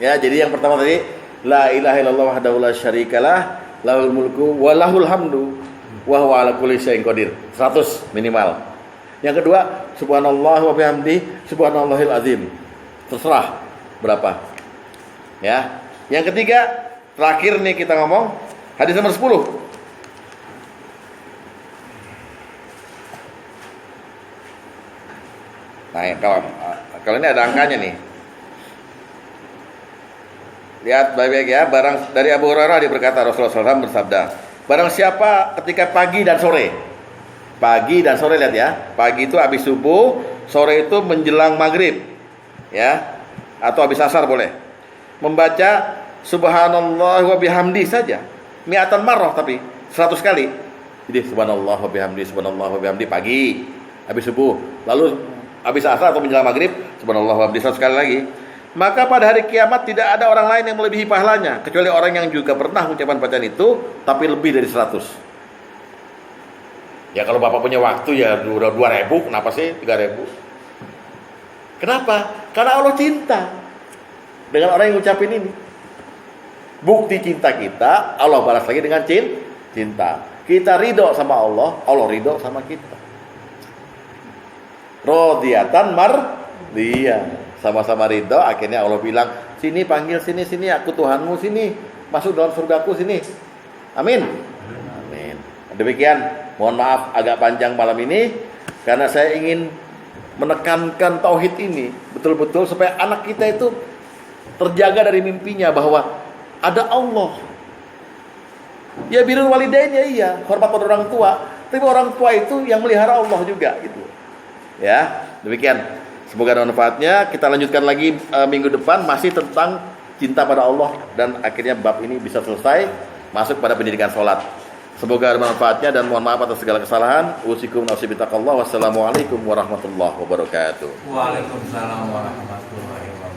Ya, jadi yang pertama tadi la ilaha illallah wahdahu la syarikalah, lahul mulku wa lahul hamdu wa huwa ala kulli syai'in qadir. 100 minimal. Yang kedua, subhanallah wa bihamdi, subhanallahil azim. Terserah berapa. Ya. Yang ketiga, terakhir nih kita ngomong hadis nomor 10. Nah, kalau ini ada angkanya nih. Lihat baik-baik ya, barang dari Abu Hurairah dia berkata, Rasulullah SAW bersabda, barang siapa ketika pagi dan sore, lihat ya, pagi itu habis subuh, sore itu menjelang maghrib, ya, atau habis asar boleh, membaca subhanallah wa bihamdi saja, mi'atan marrah tapi 100 kali. Jadi subhanallah wa bihamdi, subhanallah wa bihamdi pagi, habis subuh, lalu habis asar atau menjelang maghrib, subhanallah wa bihamdi 100 kali lagi. Maka pada hari kiamat tidak ada orang lain yang melebihi pahalanya kecuali orang yang juga pernah mengucapkan bacaan itu tapi lebih dari 100. Ya kalau Bapak punya waktu ya 2.000, kenapa sih 3.000? Kenapa? Karena Allah cinta dengan orang yang ngucapin ini. Bukti cinta kita, Allah balas lagi dengan cinta. Kita ridho sama Allah, Allah ridho sama kita. Rodiyatan mardiyah. Sama-sama ridho, akhirnya Allah bilang, sini panggil sini, aku Tuhanmu sini, masuk dalam surgaku sini. Amin. Amin. Demikian, mohon maaf agak panjang malam ini, karena saya ingin menekankan tauhid ini betul-betul supaya anak kita itu terjaga dari mimpinya bahwa ada Allah. Ya birrul walidain ya iya, hormat pada orang tua, tapi orang tua itu yang melihara Allah juga gitu. Ya, demikian. Semoga ada manfaatnya. Kita lanjutkan lagi minggu depan masih tentang cinta pada Allah dan akhirnya bab ini bisa selesai masuk pada pendidikan sholat. Semoga ada manfaatnya dan mohon maaf atas segala kesalahan. Usikum nafsi bitaqallah. Wassalamualaikum warahmatullahi wabarakatuh. Waalaikumsalam warahmatullahi wabarakatuh.